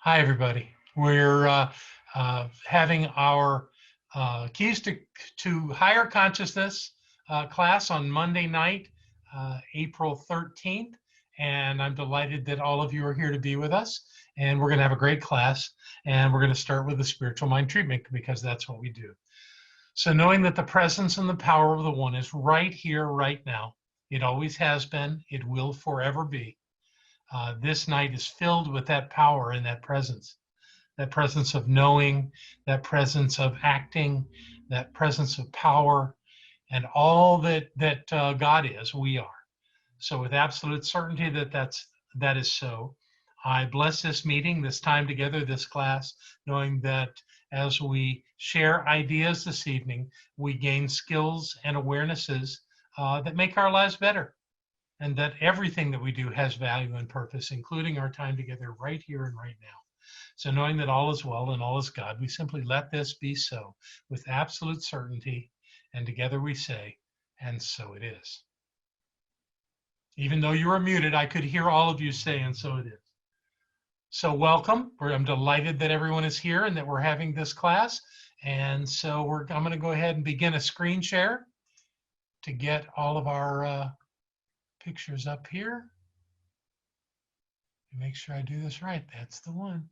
Hi, everybody. We're having our Keys to Higher Consciousness class on Monday night, April 13th. And I'm delighted that all of you are here to be with us. And we're going to have a great class. And we're going to start with the spiritual mind treatment because that's what we do. So knowing that the presence and the power of the One is right here, right now. It always has been. It will forever be. This night is filled with that power and that presence of knowing, that presence of acting, that presence of power, and all that God is, we are. So with absolute certainty that is so. I bless this meeting, this time together, this class, knowing that as we share ideas this evening, we gain skills and awarenesses that make our lives better. And that everything that we do has value and purpose, including our time together right here and right now. So knowing that all is well and all is God, we simply let this be so with absolute certainty. And together we say, and so it is. Even though you are muted, I could hear all of you say, and so it is. So welcome. I'm delighted that everyone is here and that we're having this class. And so I'm going to go ahead and begin a screen share to get all of our pictures up here. Make sure I do this right. That's the one.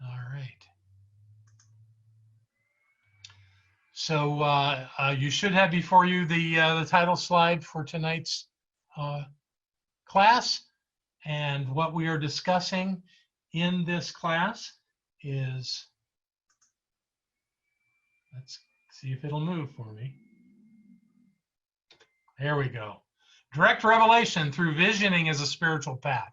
All right. So you should have before you the title slide for tonight's class. And what we are discussing in this class is, let's see if it'll move for me. There we go. Direct revelation through visioning as a spiritual path.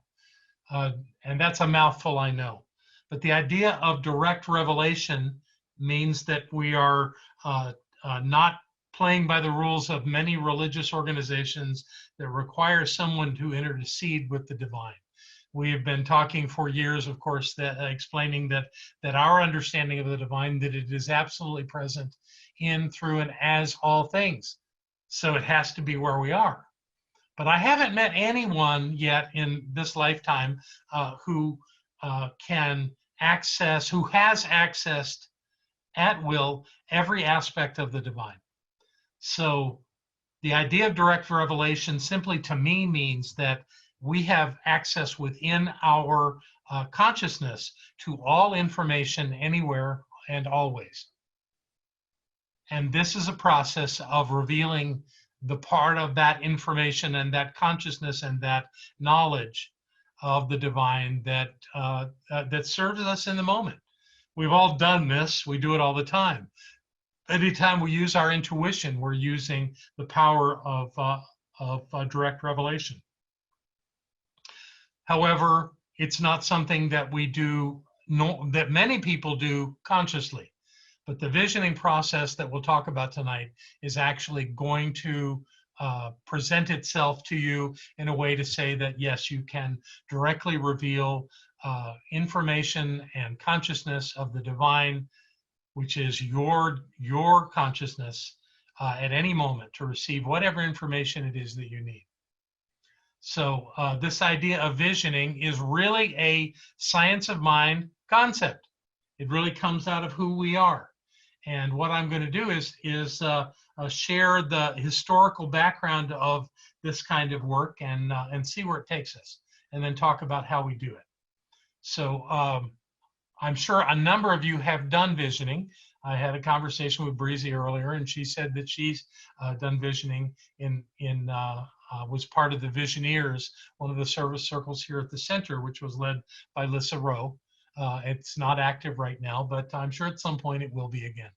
And that's a mouthful, I know. But the idea of direct revelation means that we are not playing by the rules of many religious organizations that require someone to intercede with the divine. We have been talking for years, of course, explaining that our understanding of the divine, that it is absolutely present in, through, and as all things. So it has to be where we are. But I haven't met anyone yet in this lifetime who has accessed at will every aspect of the divine. So the idea of direct revelation simply to me means that we have access within our consciousness to all information anywhere and always. And this is a process of revealing the part of that information and that consciousness and that knowledge of the divine that serves us in the moment. We've all done this. We do it all the time. Anytime we use our intuition, we're using the power of direct revelation. However, it's not something that we do, that many people do consciously. But the visioning process that we'll talk about tonight is actually going to present itself to you in a way to say that, yes, you can directly reveal information and consciousness of the divine, which is your consciousness at any moment to receive whatever information it is that you need. So this idea of visioning is really a science of mind concept. It really comes out of who we are. And what I'm going to do is share the historical background of this kind of work and see where it takes us, and then talk about how we do it. So I'm sure a number of you have done visioning. I had a conversation with Breezy earlier, and she said that she's done visioning was part of the Visioneers, one of the service circles here at the center, which was led by Lissa Rowe. It's not active right now, but I'm sure at some point it will be again.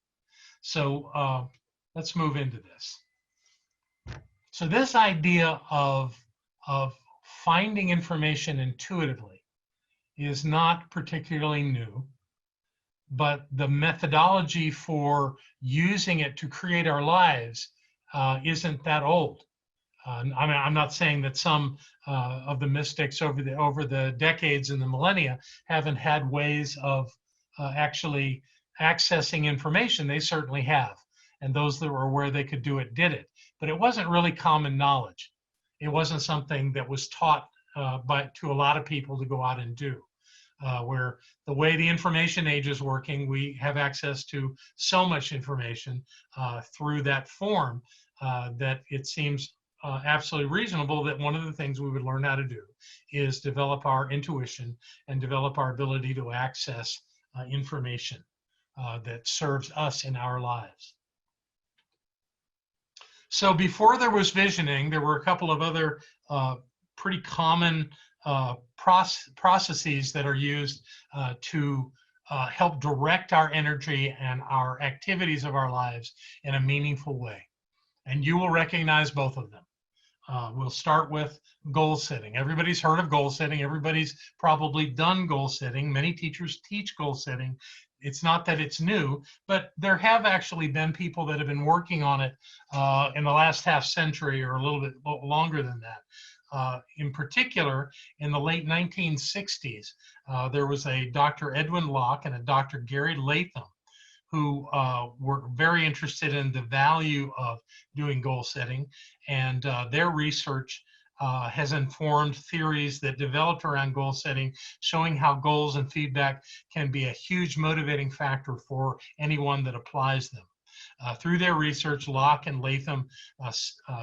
So let's move into this. So this idea of finding information intuitively is not particularly new, but the methodology for using it to create our lives isn't that old. I mean, I'm not saying that some of the mystics over the decades and the millennia haven't had ways of actually accessing information. They certainly have, and those that were aware they could do it did it. But it wasn't really common knowledge. It wasn't something that was taught to a lot of people to go out and do. where the way the information age is working, we have access to so much information through that form that it seems absolutely reasonable that one of the things we would learn how to do is develop our intuition and develop our ability to access information that serves us in our lives. So before there was visioning, there were a couple of other pretty common processes that are used to help direct our energy and our activities of our lives in a meaningful way. And you will recognize both of them. We'll start with goal setting. Everybody's heard of goal setting. Everybody's probably done goal setting. Many teachers teach goal setting. It's not that it's new, but there have actually been people that have been working on it in the last half century or a little bit longer than that. In particular, in the late 1960s, there was a Dr. Edwin Locke and a Dr. Gary Latham who were very interested in the value of doing goal setting, and their research has informed theories that developed around goal setting, showing how goals and feedback can be a huge motivating factor for anyone that applies them. Through their research, Locke and Latham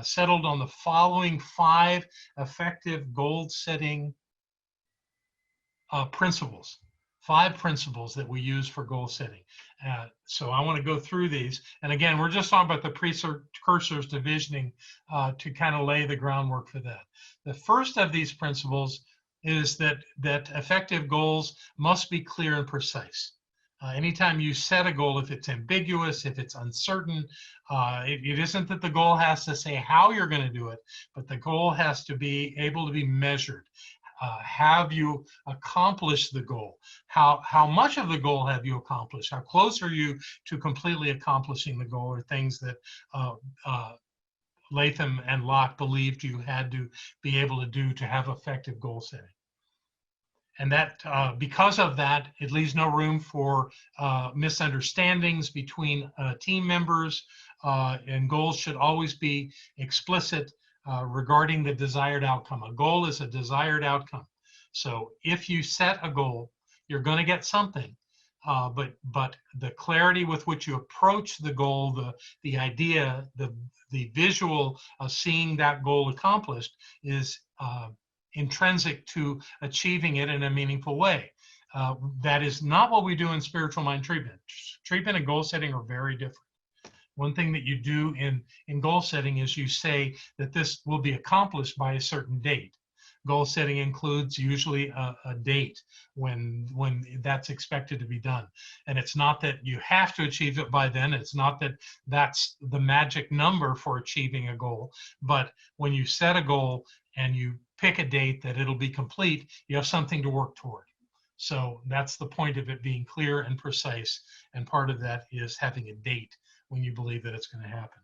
settled on the following 5 effective goal setting principles. 5 principles that we use for goal setting. So I want to go through these. And again, we're just talking about the precursors to visioning to kind of lay the groundwork for that. The first of these principles is that effective goals must be clear and precise. Anytime you set a goal, if it's ambiguous, if it's uncertain, it isn't that the goal has to say how you're going to do it, but the goal has to be able to be measured. Have you accomplished the goal? How much of the goal have you accomplished? How close are you to completely accomplishing the goal, or things that Latham and Locke believed you had to be able to do to have effective goal setting? And that, because of that, it leaves no room for misunderstandings between team members, and goals should always be explicit regarding the desired outcome. A goal is a desired outcome. So if you set a goal, you're going to get something, but the clarity with which you approach the goal, the idea, the visual of seeing that goal accomplished is intrinsic to achieving it in a meaningful way. That is not what we do in spiritual mind treatment. Treatment and goal setting are very different. One thing that you do in goal setting is you say that this will be accomplished by a certain date. Goal setting includes usually a date when that's expected to be done. And it's not that you have to achieve it by then. It's not that that's the magic number for achieving a goal. But when you set a goal and you pick a date that it'll be complete, you have something to work toward. So that's the point of it being clear and precise. And part of that is having a date when you believe that it's going to happen.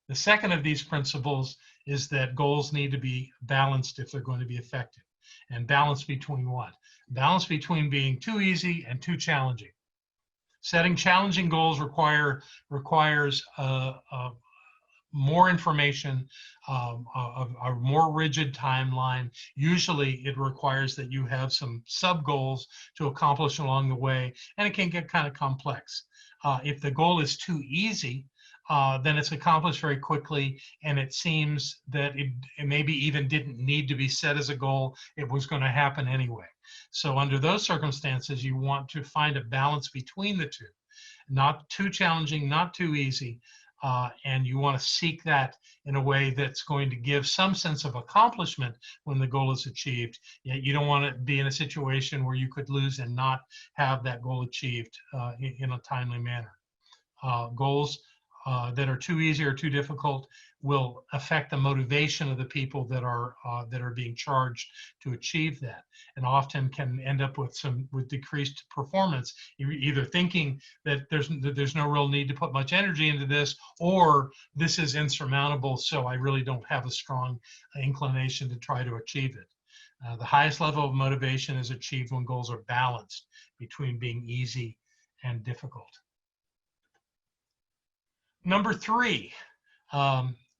The second of these principles is that goals need to be balanced if they're going to be effective. And balance between what? Balance between being too easy and too challenging. Setting challenging goals requires more information, a more rigid timeline. Usually it requires that you have some sub-goals to accomplish along the way, and it can get kind of complex. If the goal is too easy, then it's accomplished very quickly, and it seems that it maybe even didn't need to be set as a goal. It was going to happen anyway. So under those circumstances, you want to find a balance between the two. Not too challenging, not too easy, and you want to seek that in a way that's going to give some sense of accomplishment when the goal is achieved. Yet you don't want to be in a situation where you could lose and not have that goal achieved in a timely manner. Goals that are too easy or too difficult will affect the motivation of the people that are being charged to achieve that, and often can end up with decreased performance. You're either thinking that there's no real need to put much energy into this, or this is insurmountable, so I really don't have a strong inclination to try to achieve it. The highest level of motivation is achieved when goals are balanced between being easy and difficult. Number 3,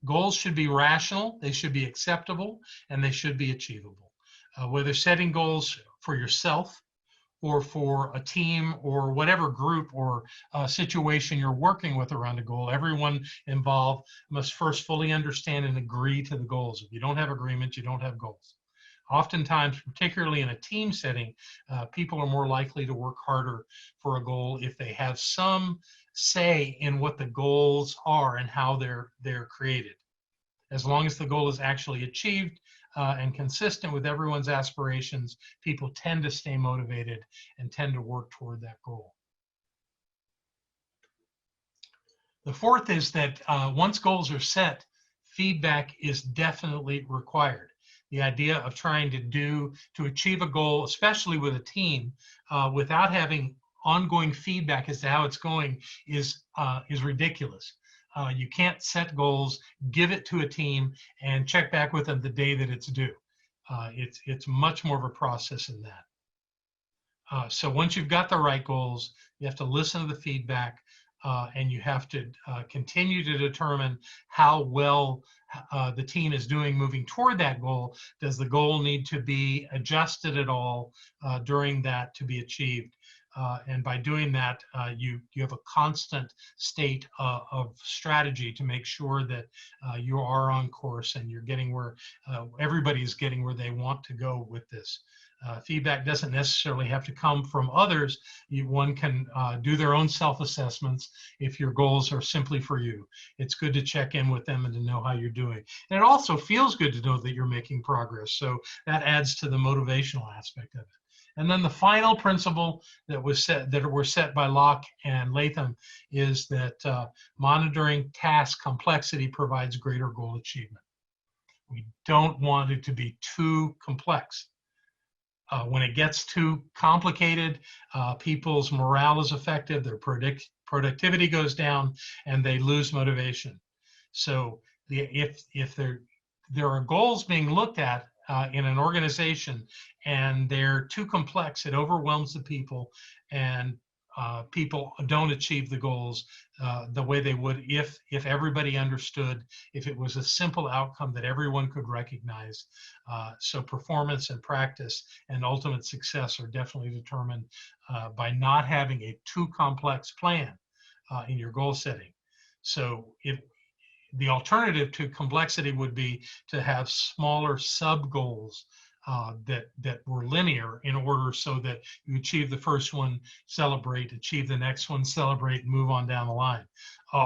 goals should be rational, they should be acceptable, and they should be achievable. Whether setting goals for yourself or for a team or whatever group or situation you're working with around a goal, everyone involved must first fully understand and agree to the goals. If you don't have agreement, you don't have goals. Oftentimes, particularly in a team setting, people are more likely to work harder for a goal if they have some say in what the goals are and how they're created. As long as the goal is actually achieved and consistent with everyone's aspirations, people tend to stay motivated and tend to work toward that goal. The fourth is that once goals are set, feedback is definitely required. The idea of trying to achieve a goal, especially with a team, without having ongoing feedback as to how it's going is ridiculous. You can't set goals, give it to a team, and check back with them the day that it's due. It's much more of a process than that. So once you've got the right goals, you have to listen to the feedback, and you have to continue to determine how well the team is doing moving toward that goal. Does the goal need to be adjusted at all during that to be achieved? And by doing that, you have a constant state of strategy to make sure that you are on course and you're getting where everybody's getting where they want to go with this. Feedback doesn't necessarily have to come from others. One can do their own self-assessments if your goals are simply for you. It's good to check in with them and to know how you're doing. And it also feels good to know that you're making progress. So that adds to the motivational aspect of it. And then the final principle that were set by Locke and Latham is that monitoring task complexity provides greater goal achievement. We don't want it to be too complex. When it gets too complicated, people's morale is affected, their productivity goes down, and they lose motivation. So if there are goals being looked at in an organization and they're too complex, it overwhelms the people, and people don't achieve the goals the way they would if everybody understood, if it was a simple outcome that everyone could recognize. So performance and practice and ultimate success are definitely determined by not having a too complex plan in your goal setting. So the alternative to complexity would be to have smaller sub goals that were linear in order so that you achieve the first one, celebrate, achieve the next one, celebrate, and move on down the line,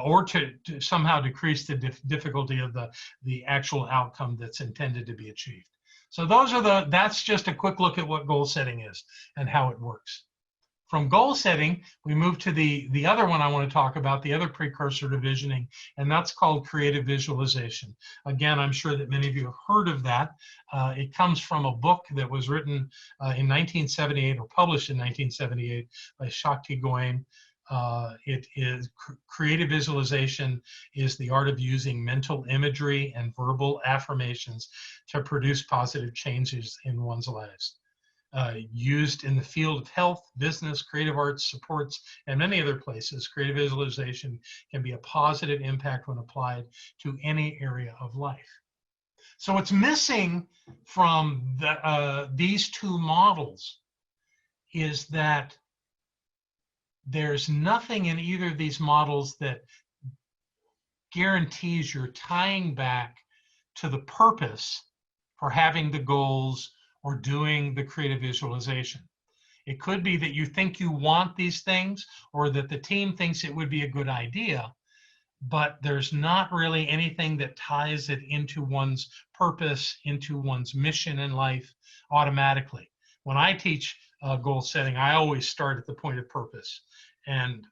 or to somehow decrease the difficulty of the actual outcome that's intended to be achieved. So that's just a quick look at what goal setting is and how it works. From goal setting, we move to the other one I want to talk about, the other precursor to visioning, and that's called creative visualization. Again, I'm sure that many of you have heard of that. It comes from a book that was written in 1978 or published in 1978 by Shakti Goyam. It is creative visualization is the art of using mental imagery and verbal affirmations to produce positive changes in one's lives. Used in the field of health, business, creative arts, supports, and many other places, creative visualization can be a positive impact when applied to any area of life. So what's missing from these two models is that there's nothing in either of these models that guarantees you're tying back to the purpose for having the goals or doing the creative visualization. It could be that you think you want these things, or that the team thinks it would be a good idea, but there's not really anything that ties it into one's purpose, into one's mission in life automatically. When I teach goal setting, I always start at the point of purpose and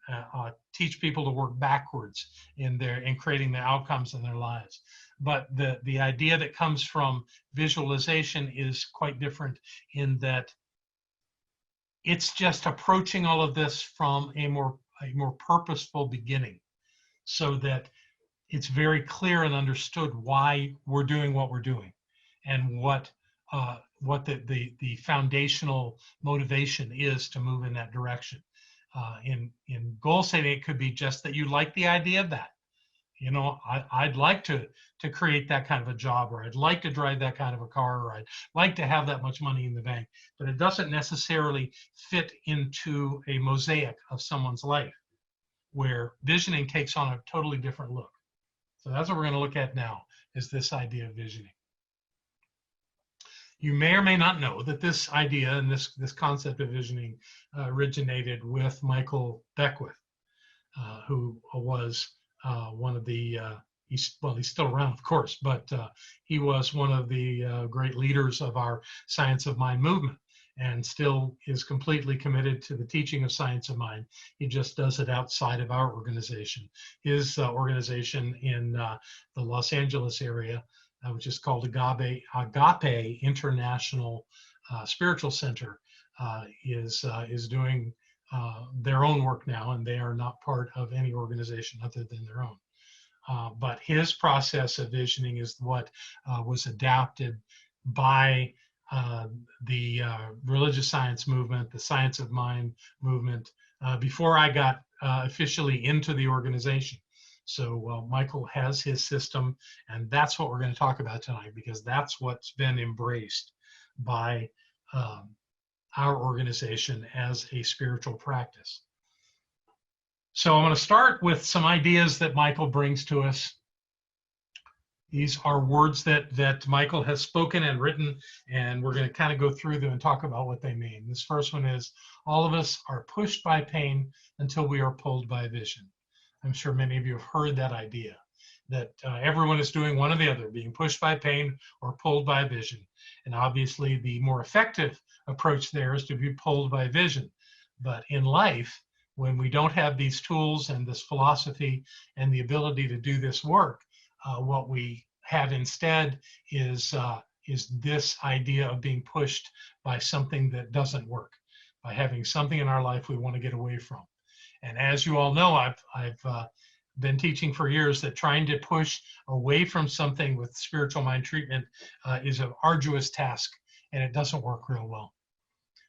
teach people to work backwards in creating the outcomes in their lives. But the idea that comes from visualization is quite different in that it's just approaching all of this from a more purposeful beginning, so that it's very clear and understood why we're doing what we're doing and what the foundational motivation is to move in that direction. In goal setting, it could be just that you like the idea of that. You know, I'd like to create that kind of a job, or I'd like to drive that kind of a car, or I'd like to have that much money in the bank, but it doesn't necessarily fit into a mosaic of someone's life, where visioning takes on a totally different look. So that's what we're going to look at now, is this idea of visioning. You may or may not know that this idea and this concept of visioning originated with Michael Beckwith, who was one of the, he's still around, of course, but he was one of the great leaders of our Science of Mind movement, and still is completely committed to the teaching of Science of Mind. He just does it outside of our organization. His organization in the Los Angeles area, which is called Agape International Spiritual Center, is doing their own work now, and they are not part of any organization other than their own. But his process of visioning is what was adapted by the religious science movement, the Science of Mind movement, before I got officially into the organization. So Michael has his system, and that's what we're going to talk about tonight, because that's what's been embraced by our organization as a spiritual practice. So I'm going to start with some ideas that Michael brings to us. These are words that Michael has spoken and written, and we're going to kind of go through them and talk about what they mean. This first one is, all of us are pushed by pain until we are pulled by vision. I'm sure many of you have heard that idea, that everyone is doing one or the other, being pushed by pain or pulled by vision. And obviously the more effective approach there is to be pulled by vision. But in life, when we don't have these tools and this philosophy and the ability to do this work, what we have instead is this idea of being pushed by something that doesn't work, by having something in our life we want to get away from. And as you all know, I've been teaching for years that trying to push away from something with spiritual mind treatment is an arduous task, and it doesn't work real well.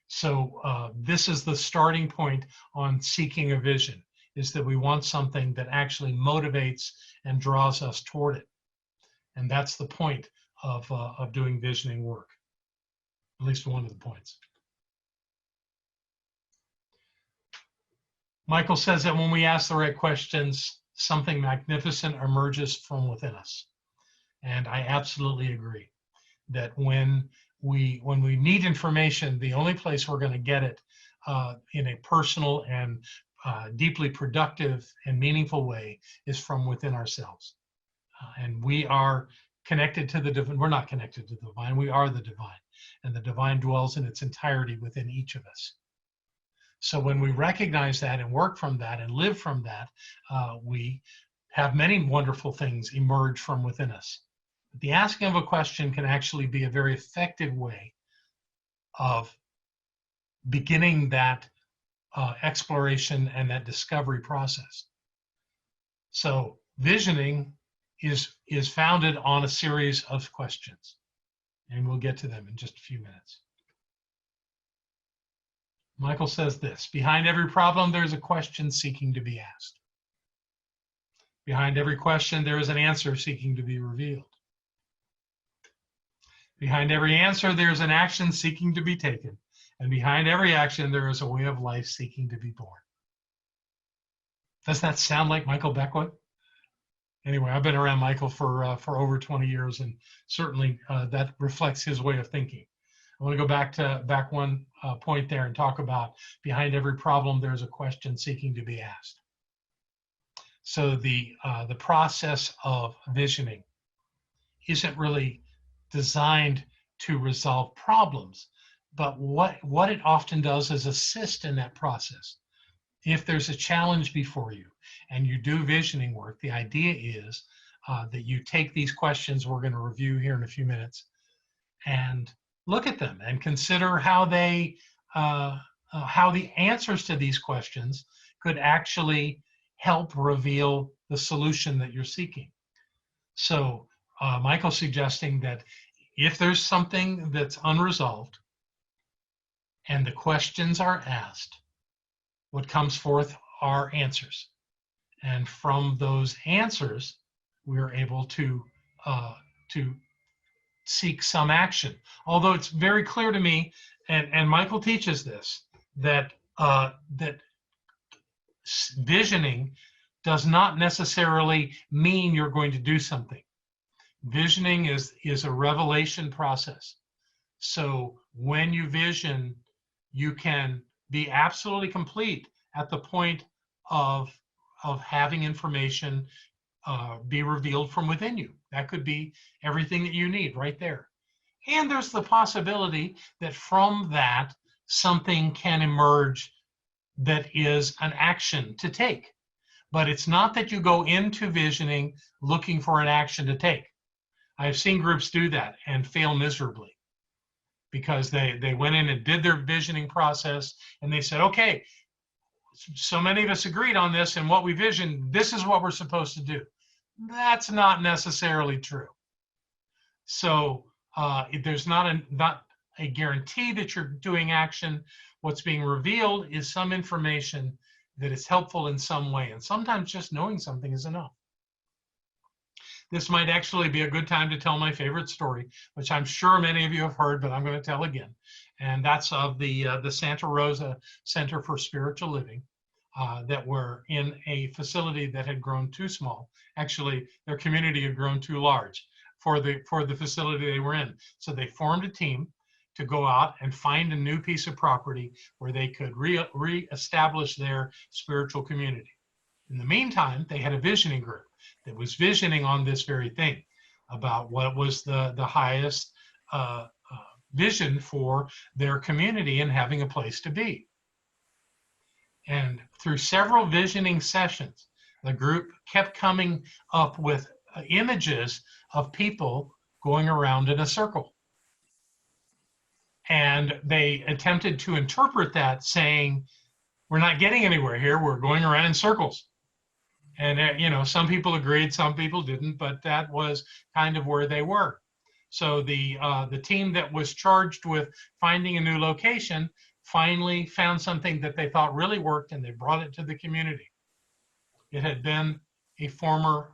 So this is the starting point on seeking a vision, is that we want something that actually motivates and draws us toward it. And that's the point of doing visioning work, at least one of the points. Michael says that when we ask the right questions, something magnificent emerges from within us. And I absolutely agree that when we need information, the only place we're going to get it in a personal and deeply productive and meaningful way is from within ourselves. And we are connected to the divine. We're not connected to the divine. We are the divine. And the divine dwells in its entirety within each of us. So when we recognize that and work from that and live from that, we have many wonderful things emerge from within us. But the asking of a question can actually be a very effective way of beginning that exploration and that discovery process. So visioning is founded on a series of questions, and we'll get to them in just a few minutes. Michael says this: behind every problem, there's a question seeking to be asked. Behind every question, there is an answer seeking to be revealed. Behind every answer, there is an action seeking to be taken. And behind every action, there is a way of life seeking to be born. Does that sound like Michael Beckwith? Anyway, I've been around Michael for over 20 years, and certainly that reflects his way of thinking. I want to go back one point there and talk about behind every problem, there's a question seeking to be asked. So the process of visioning isn't really designed to resolve problems, but what it often does is assist in that process. If there's a challenge before you and you do visioning work, the idea is that you take these questions we're going to review here in a few minutes and look at them and consider how the answers to these questions could actually help reveal the solution that you're seeking. So Michael's suggesting that if there's something that's unresolved and the questions are asked, what comes forth are answers. And from those answers, we're able to seek some action. Although it's very clear to me, and Michael teaches this, that that visioning does not necessarily mean you're going to do something. Visioning is a revelation process. So when you vision, you can be absolutely complete at the point of having information be revealed from within you. That could be everything that you need right there. And there's the possibility that from that, something can emerge that is an action to take. But it's not that you go into visioning looking for an action to take. I've seen groups do that and fail miserably because they went in and did their visioning process and they said, okay, so many of us agreed on this, and what we visioned, this is what we're supposed to do. That's not necessarily true. So there's not a guarantee that you're doing action. What's being revealed is some information that is helpful in some way, and sometimes just knowing something is enough. This might actually be a good time to tell my favorite story, which I'm sure many of you have heard, but I'm going to tell again. And that's of the Santa Rosa Center for Spiritual Living that were in a facility that had grown too small. Actually, their community had grown too large for the facility they were in. So they formed a team to go out and find a new piece of property where they could reestablish their spiritual community. In the meantime, they had a visioning group that was visioning on this very thing about what was the highest vision for their community and having a place to be. And through several visioning sessions, the group kept coming up with images of people going around in a circle. And they attempted to interpret that saying, we're not getting anywhere here, we're going around in circles. And you know, some people agreed, some people didn't, but that was kind of where they were. So the team that was charged with finding a new location finally found something that they thought really worked, and they brought it to the community. It had been a former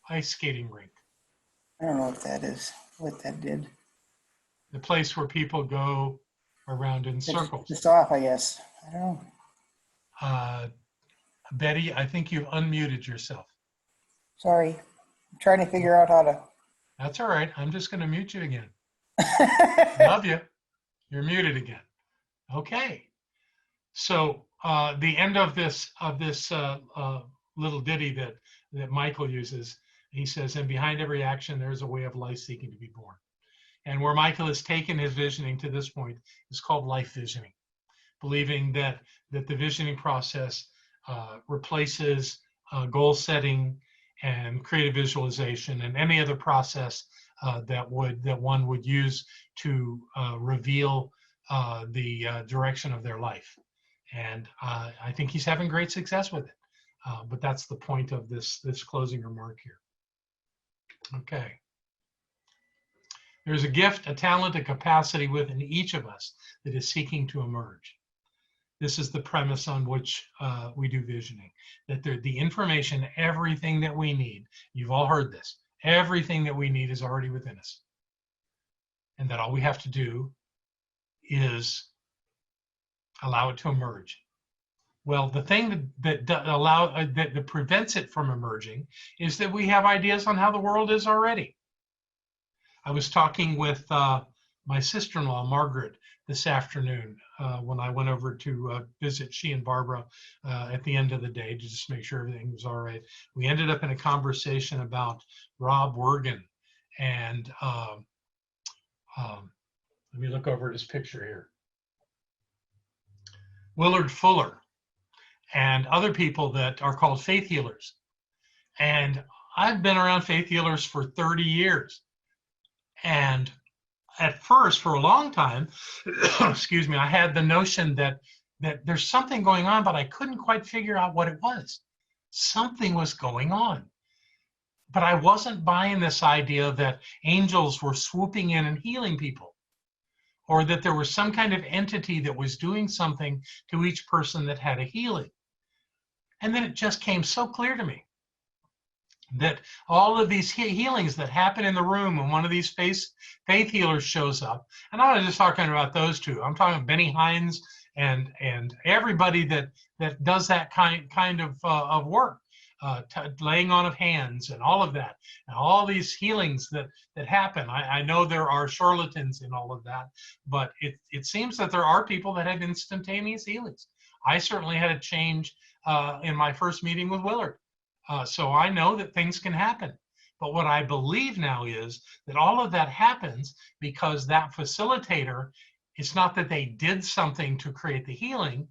ice skating rink. I don't know if that is what that did. The place where people go around in circles. Just off, I guess. I don't know. Betty, I think you've unmuted yourself. Sorry. I'm trying to figure out how to. That's all right. I'm just going to mute you again. Love you. You're muted again. Okay. So the end of this little ditty that Michael uses, he says, and behind every action, there's a way of life seeking to be born. And where Michael has taken his visioning to this point is called life visioning, believing that the visioning process replaces goal setting and creative visualization and any other process that one would use to reveal the direction of their life. And I think he's having great success with it. But that's the point of this closing remark here. Okay. There's a gift, a talent, a capacity within each of us that is seeking to emerge. This is the premise on which we do visioning, that the information, everything that we need, you've all heard this, everything that we need is already within us. And that all we have to do is allow it to emerge. Well, the thing that prevents it from emerging is that we have ideas on how the world is already. I was talking with my sister-in-law, Margaret, this afternoon when I went over to visit she and Barbara at the end of the day to just make sure everything was all right. We ended up in a conversation about Rob Wergen, and let me look over at his picture here. Willard Fuller and other people that are called faith healers. And I've been around faith healers for 30 years. And at first, for a long time, excuse me, I had the notion that there's something going on, but I couldn't quite figure out what it was. Something was going on. But I wasn't buying this idea that angels were swooping in and healing people, or that there was some kind of entity that was doing something to each person that had a healing. And then it just came so clear to me. that all of these healings that happen in the room when one of these faith healers shows up, and I'm not just talking about those two. I'm talking about Benny Hines and everybody that does that kind of work, laying on of hands and all of that, and all these healings that happen. I know there are charlatans in all of that, but it seems that there are people that have instantaneous healings. I certainly had a change in my first meeting with Willard. So I know that things can happen. But what I believe now is that all of that happens because that facilitator, it's not that they did something to create the healing.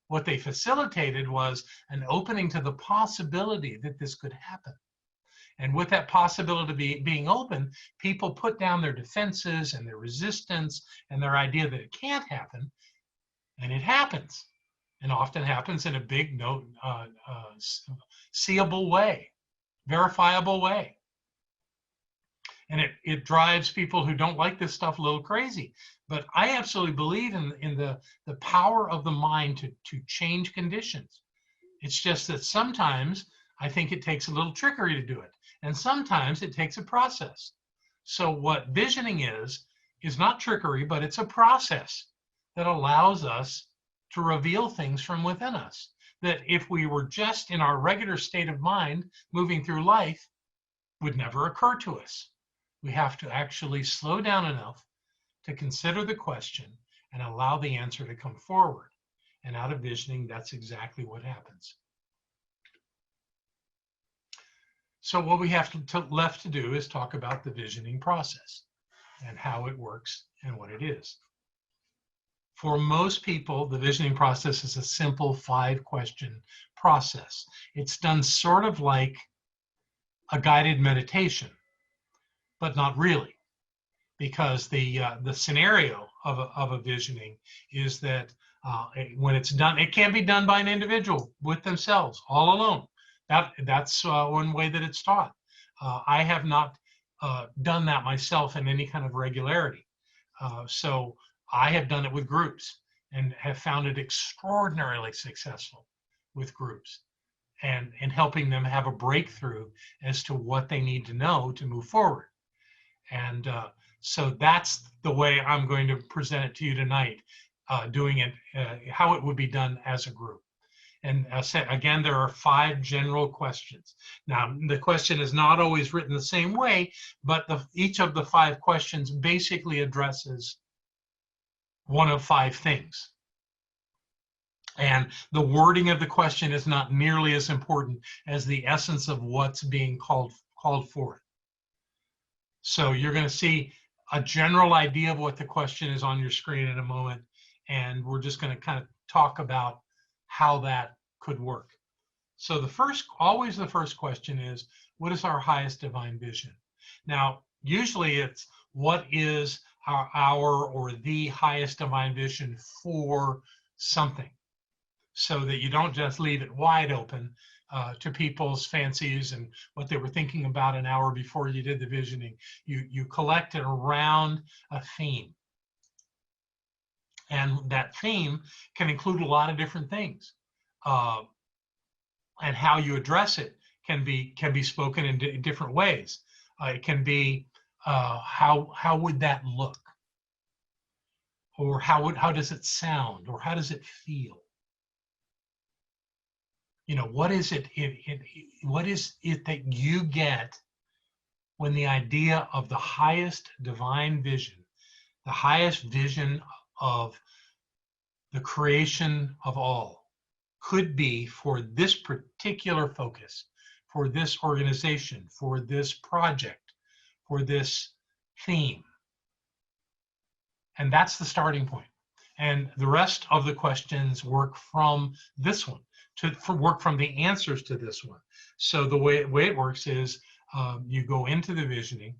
What they facilitated was an opening to the possibility that this could happen. And with that possibility being open, people put down their defenses and their resistance and their idea that it can't happen, and it happens. And often happens in a big, seeable way, verifiable way. And it drives people who don't like this stuff a little crazy. But I absolutely believe in the power of the mind to change conditions. It's just that sometimes I think it takes a little trickery to do it. And sometimes it takes a process. So what visioning is not trickery, but it's a process that allows us to reveal things from within us, that if we were just in our regular state of mind, moving through life, would never occur to us. We have to actually slow down enough to consider the question and allow the answer to come forward. And out of visioning, that's exactly what happens. So what we have left to do is talk about the visioning process and how it works and what it is. For most people, the visioning process is a simple 5-question process. It's done sort of like a guided meditation, but not really, because the scenario of a visioning is that when it's done, it can be done by an individual with themselves, all alone. That's one way that it's taught. I have not done that myself in any kind of regularity. So I have done it with groups and have found it extraordinarily successful with groups and helping them have a breakthrough as to what they need to know to move forward. And so that's the way I'm going to present it to you tonight, doing it, how it would be done as a group. And again, there are 5 general questions. Now, the question is not always written the same way, but each of the 5 questions basically addresses one of 5 things. And the wording of the question is not nearly as important as the essence of what's being called forth. So you're going to see a general idea of what the question is on your screen in a moment, and we're just going to kind of talk about how that could work. So always the first question is, what is our highest divine vision? Now, usually it's what is our or the highest divine vision for something, so that you don't just leave it wide open to people's fancies and what they were thinking about an hour before you did the visioning. You collect it around a theme. And that theme can include a lot of different things. And how you address it can be spoken in different ways. It can be how would that look? Or how does it sound? Or how does it feel? You know, what is it that you get when the idea of the highest divine vision, the highest vision of the creation of all, could be for this particular focus, for this organization, for this project, for this theme? And that's the starting point. And the rest of the questions work from this one, work from the answers to this one. So the way it works is you go into the visioning,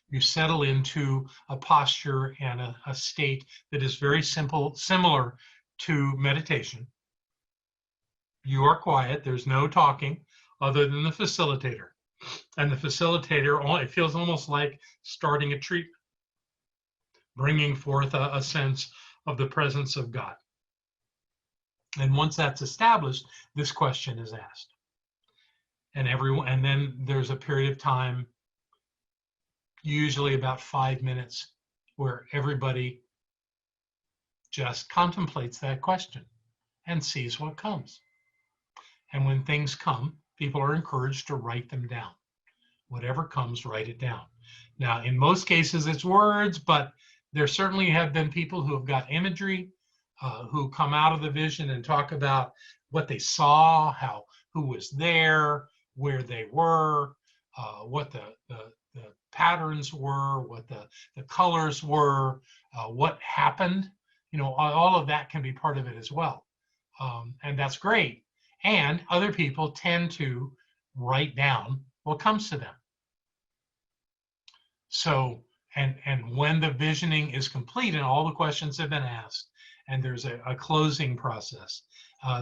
you settle into a posture and a state that is very similar to meditation. You are quiet, there's no talking other than the facilitator. And the facilitator, it feels almost like starting a treatment, bringing forth a sense of the presence of God. And once that's established, this question is asked. and then there's a period of time, usually about 5 minutes, where everybody just contemplates that question and sees what comes. And when things come, people are encouraged to write them down. Whatever comes, write it down. Now, in most cases, it's words, but there certainly have been people who have got imagery, who come out of the vision and talk about what they saw, who was there, where they were, what the patterns were, what the colors were, what happened. You know, all of that can be part of it as well. And that's great. And other people tend to write down what comes to them. So, and when the visioning is complete and all the questions have been asked, and there's a closing process,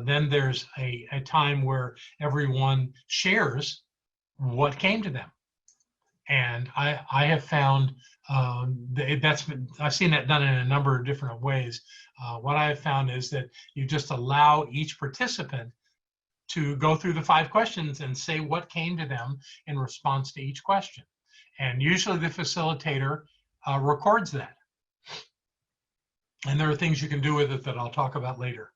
then there's a time where everyone shares what came to them. And I have found I've seen that done in a number of different ways. What I have found is that you just allow each participant to go through the 5 questions and say what came to them in response to each question. And usually the facilitator records that. And there are things you can do with it that I'll talk about later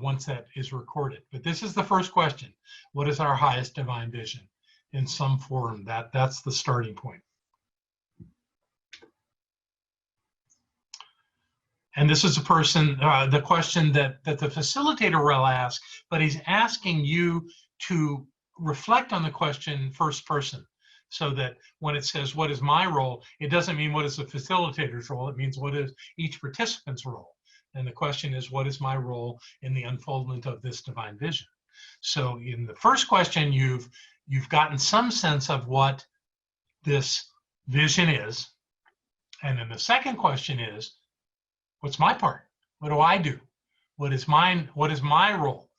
once that is recorded. But this is the first question. What is our highest divine vision? In some form, that's the starting point. And this is a person, the question that the facilitator will ask, but he's asking you to reflect on the question first person, so that when it says, what is my role, it doesn't mean what is the facilitator's role, it means what is each participant's role. And the question is, what is my role in the unfoldment of this divine vision? So in the first question, you've gotten some sense of what this vision is. And then the second question is, what's my part? What do I do? What is mine? What is my role?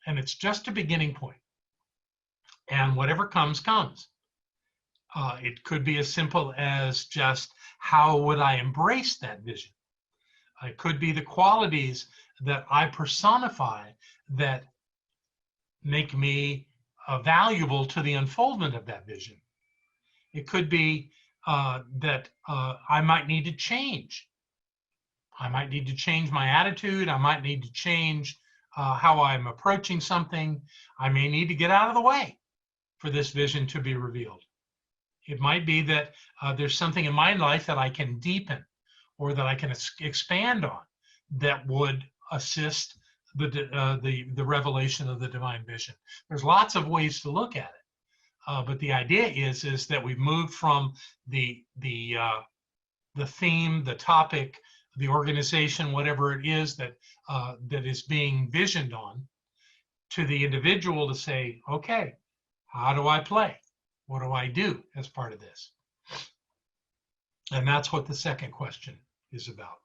And it's just a beginning point. And whatever comes, comes. It could be as simple as just, how would I embrace that vision? It could be the qualities that I personify that make me valuable to the unfoldment of that vision. It could be that I might need to change. I might need to change my attitude. I might need to change how I'm approaching something. I may need to get out of the way for this vision to be revealed. It might be that there's something in my life that I can deepen or that I can expand on that would assist the revelation of the divine vision. There's lots of ways to look at it, but the idea is that we've moved from the theme, the topic, the organization, whatever it is that is being visioned on, to the individual to say, okay, how do I play? What do I do as part of this? And that's what the second question is about.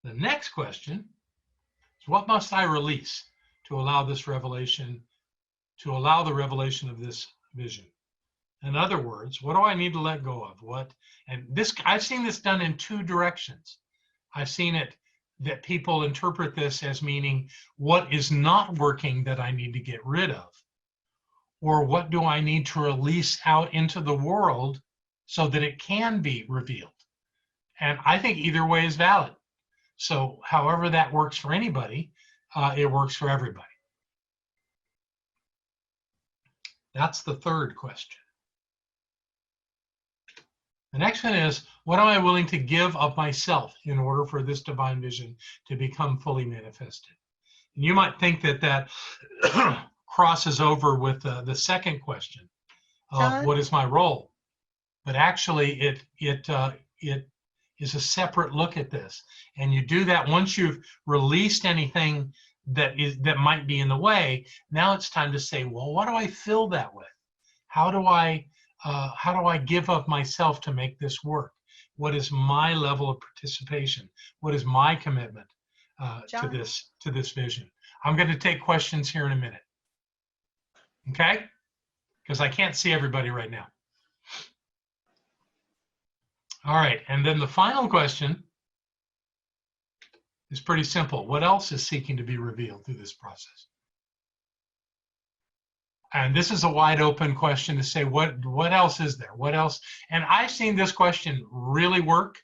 The next question is, what must I release to allow this revelation, to allow the revelation of this vision? In other words, what do I need to let go of? And this, I've seen this done in 2 directions. I've seen it that people interpret this as meaning, what is not working that I need to get rid of? Or what do I need to release out into the world so that it can be revealed? And I think either way is valid. So however that works for anybody, it works for everybody. That's the third question. The next one is, what am I willing to give of myself in order for this divine vision to become fully manifested? And you might think that crosses over with the second question of what is my role? But actually it is a separate look at this. And you do that once you've released anything that might be in the way. Now it's time to say, well, what do I fill that with? How do I give of myself to make this work? What is my level of participation? What is my commitment to this vision? I'm going to take questions here in a minute. Okay? Because I can't see everybody right now. All right, and then the final question is pretty simple. What else is seeking to be revealed through this process? And this is a wide open question to say, what else is there? What else? And I've seen this question really work,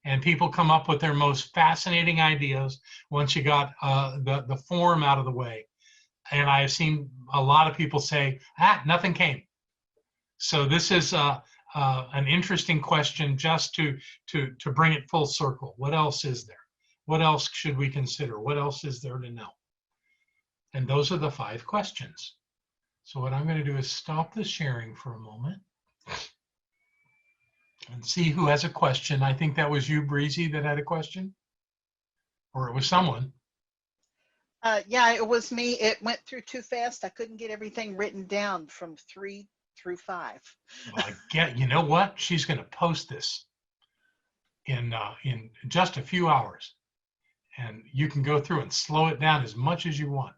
and people come up with their most fascinating ideas once you got the form out of the way. And I've seen a lot of people say, nothing came. So this is an interesting question just to bring it full circle. What else is there? What else should we consider? What else is there to know? And those are the 5 questions. So what I'm going to do is stop the sharing for a moment and see who has a question. I think that was you, Breezy, that had a question, or it was someone. Yeah, it was me. It went through too fast. I couldn't get everything written down from 3 through 5. Well, you know what? She's going to post this in just a few hours, and you can go through and slow it down as much as you want.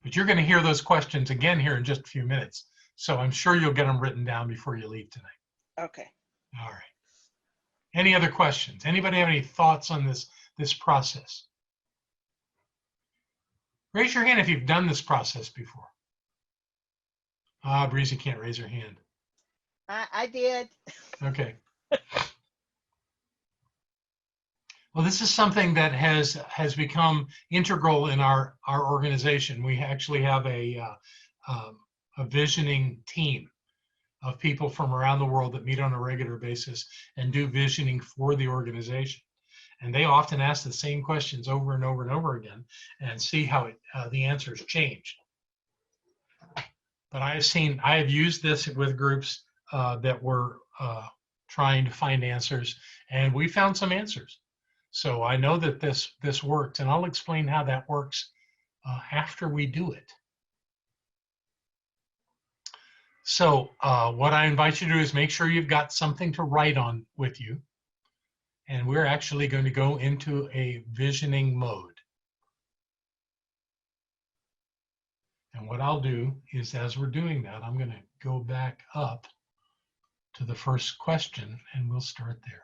But you're going to hear those questions again here in just a few minutes. So I'm sure you'll get them written down before you leave tonight. Okay. All right. Any other questions? Anybody have any thoughts on this process? Raise your hand if you've done this process before. Breezy can't raise her hand. I did. Okay. Well, this is something that has become integral in our organization. We actually have a visioning team of people from around the world that meet on a regular basis and do visioning for the organization. And they often ask the same questions over and over and over again and see how the answers change. But I have used this with groups that were trying to find answers, and we found some answers. So I know that this works, and I'll explain how that works after we do it. So what I invite you to do is make sure you've got something to write on with you. And we're actually going to go into a visioning mode. And what I'll do is, as we're doing that, I'm going to go back up to the first question, and we'll start there.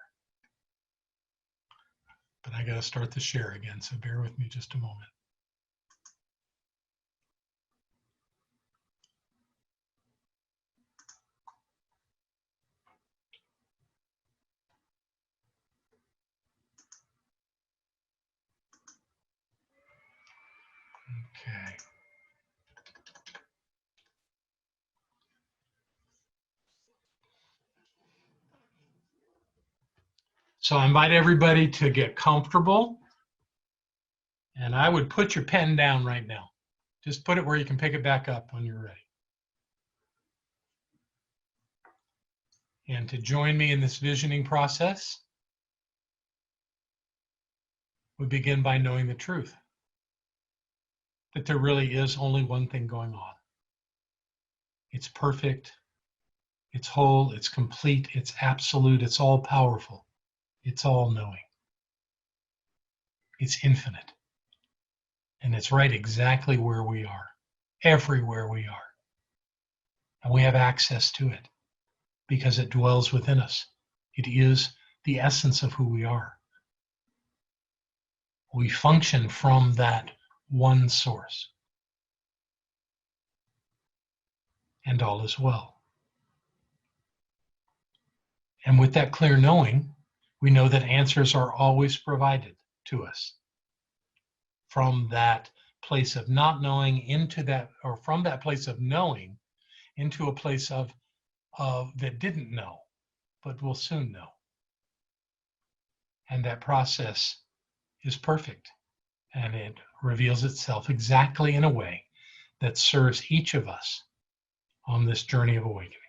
But I got to start the share again, so bear with me just a moment. Okay. So I invite everybody to get comfortable, and I would put your pen down right now. Just put it where you can pick it back up when you're ready. And to join me in this visioning process, we begin by knowing the truth, that there really is only one thing going on. It's perfect, it's whole, it's complete, it's absolute, it's all powerful, it's all knowing. It's infinite. And it's right exactly where we are, everywhere we are. And we have access to it because it dwells within us. It is the essence of who we are. We function from that one source. And all is well. And with that clear knowing, we know that answers are always provided to us. From that place of not knowing into that, or from that place of knowing into a place of that didn't know, but will soon know. And that process is perfect, and it reveals itself exactly in a way that serves each of us on this journey of awakening.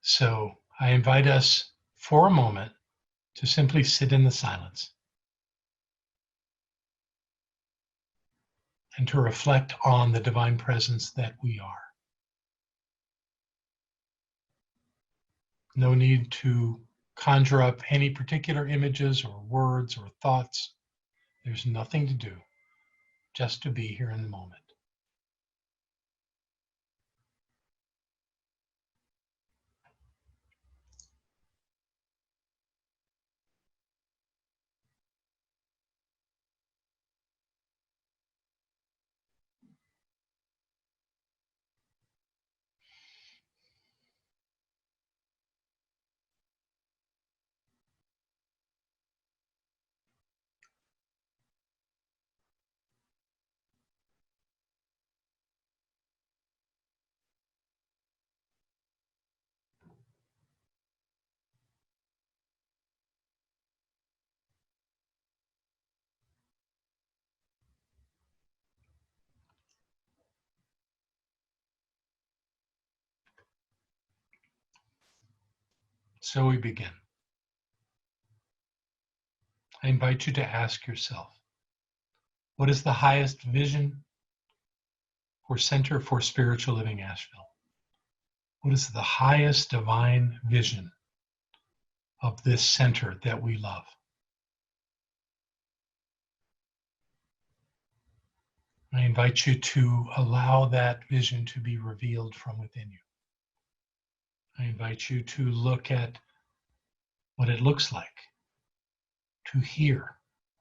So I invite us for a moment to simply sit in the silence and to reflect on the divine presence that we are. No need to conjure up any particular images or words or thoughts. There's nothing to do, just to be here in the moment. So we begin. I invite you to ask yourself, what is the highest vision for Center for Spiritual Living Asheville? What is the highest divine vision of this center that we love? I invite you to allow that vision to be revealed from within you. I invite you to look at what it looks like, to hear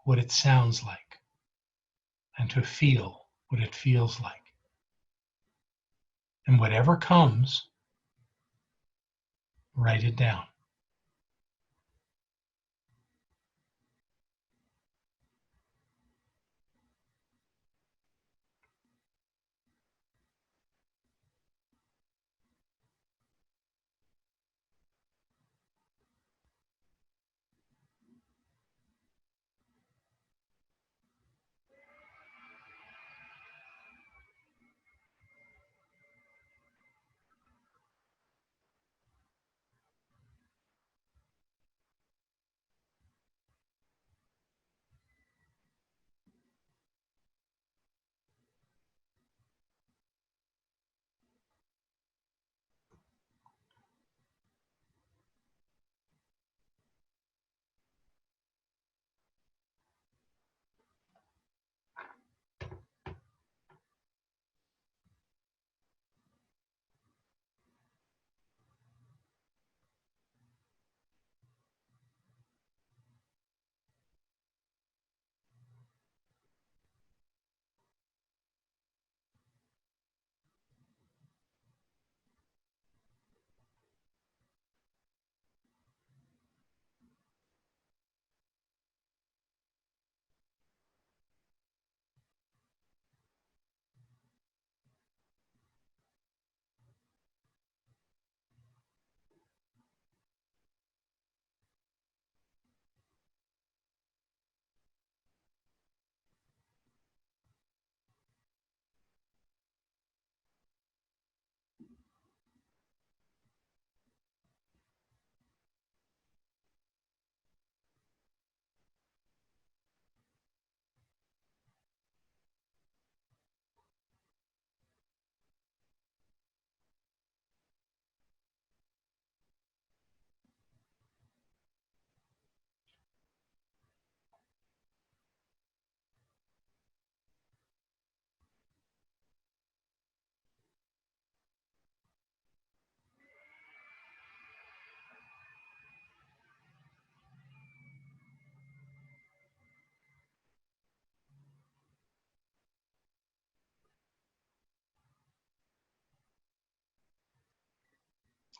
what it sounds like, and to feel what it feels like. And whatever comes, write it down.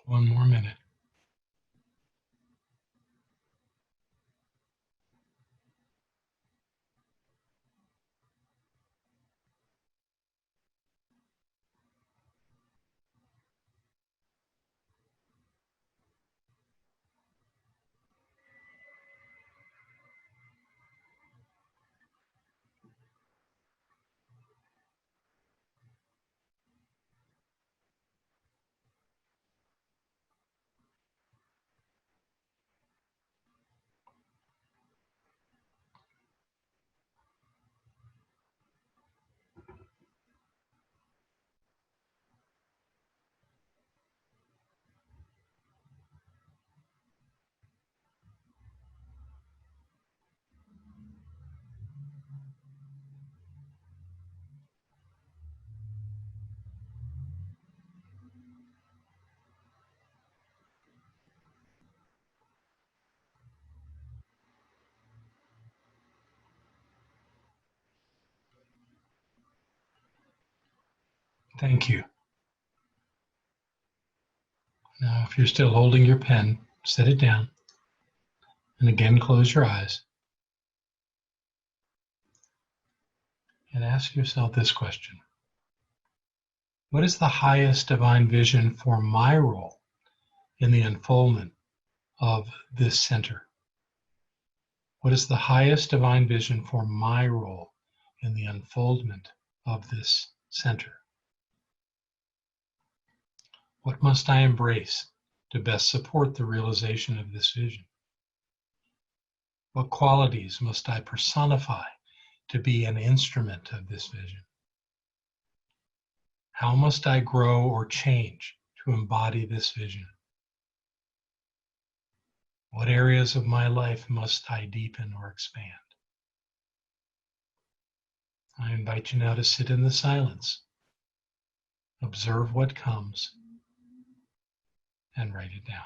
One more minute. Thank you. Now, if you're still holding your pen, set it down. And again, close your eyes. And ask yourself this question. What is the highest divine vision for my role in the unfoldment of this center? What is the highest divine vision for my role in the unfoldment of this center? What must I embrace to best support the realization of this vision? What qualities must I personify to be an instrument of this vision? How must I grow or change to embody this vision? What areas of my life must I deepen or expand? I invite you now to sit in the silence, observe what comes, and write it down.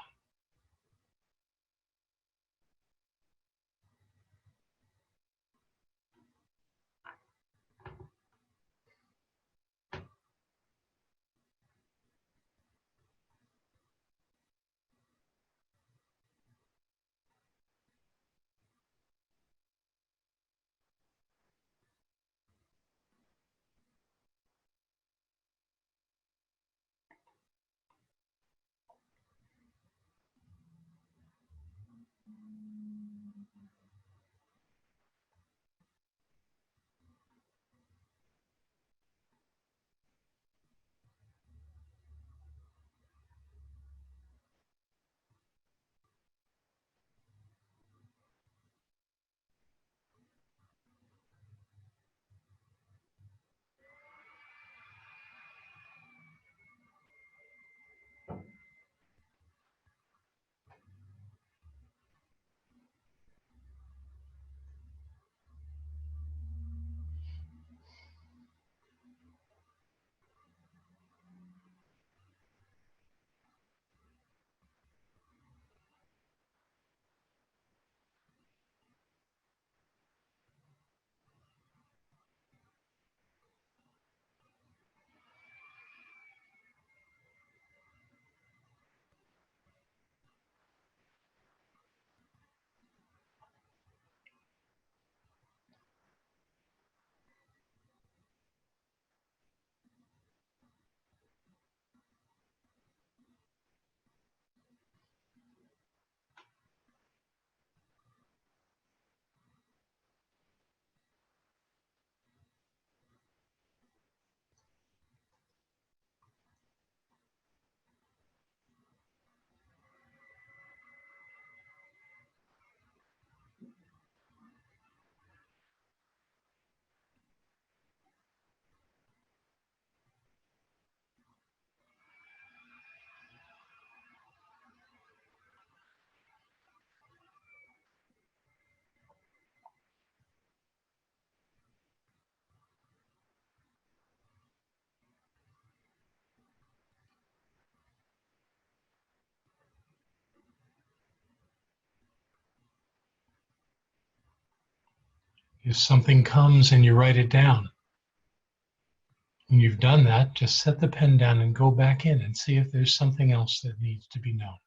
If something comes and you write it down, when you've done that, just set the pen down and go back in and see if there's something else that needs to be known.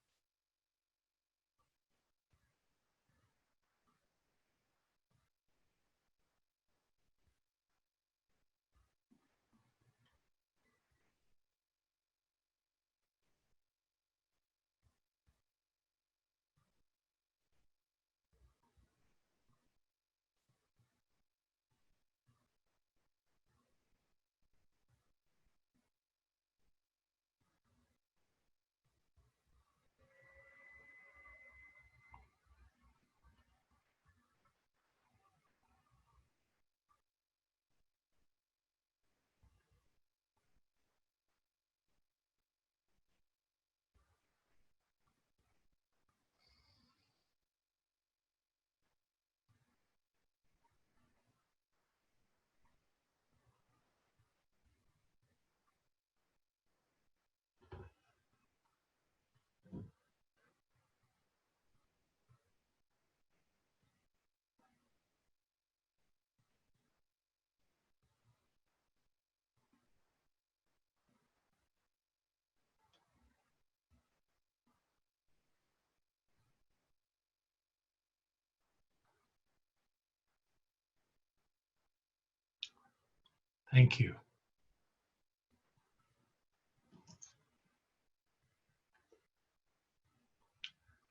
Thank you.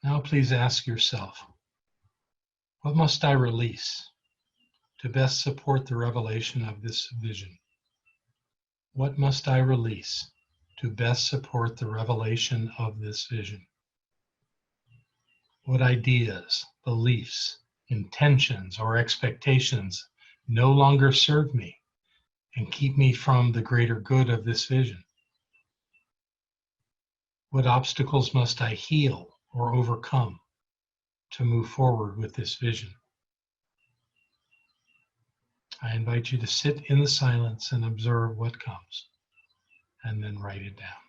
Now please ask yourself, what must I release to best support the revelation of this vision? What must I release to best support the revelation of this vision? What ideas, beliefs, intentions, or expectations no longer serve me and keep me from the greater good of this vision? What obstacles must I heal or overcome to move forward with this vision? I invite you to sit in the silence and observe what comes, and then write it down.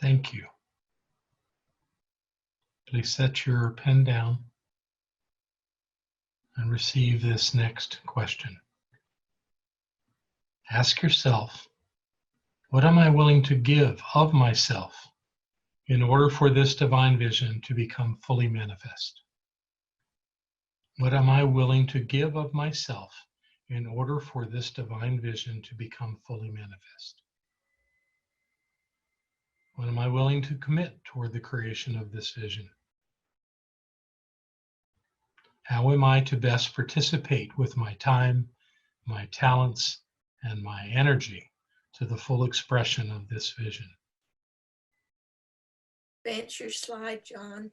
Thank you. Please set your pen down and receive this next question. Ask yourself, what am I willing to give of myself in order for this divine vision to become fully manifest? What am I willing to give of myself in order for this divine vision to become fully manifest? What am I willing to commit toward the creation of this vision? How am I to best participate with my time, my talents, and my energy to the full expression of this vision? Advance your slide, John.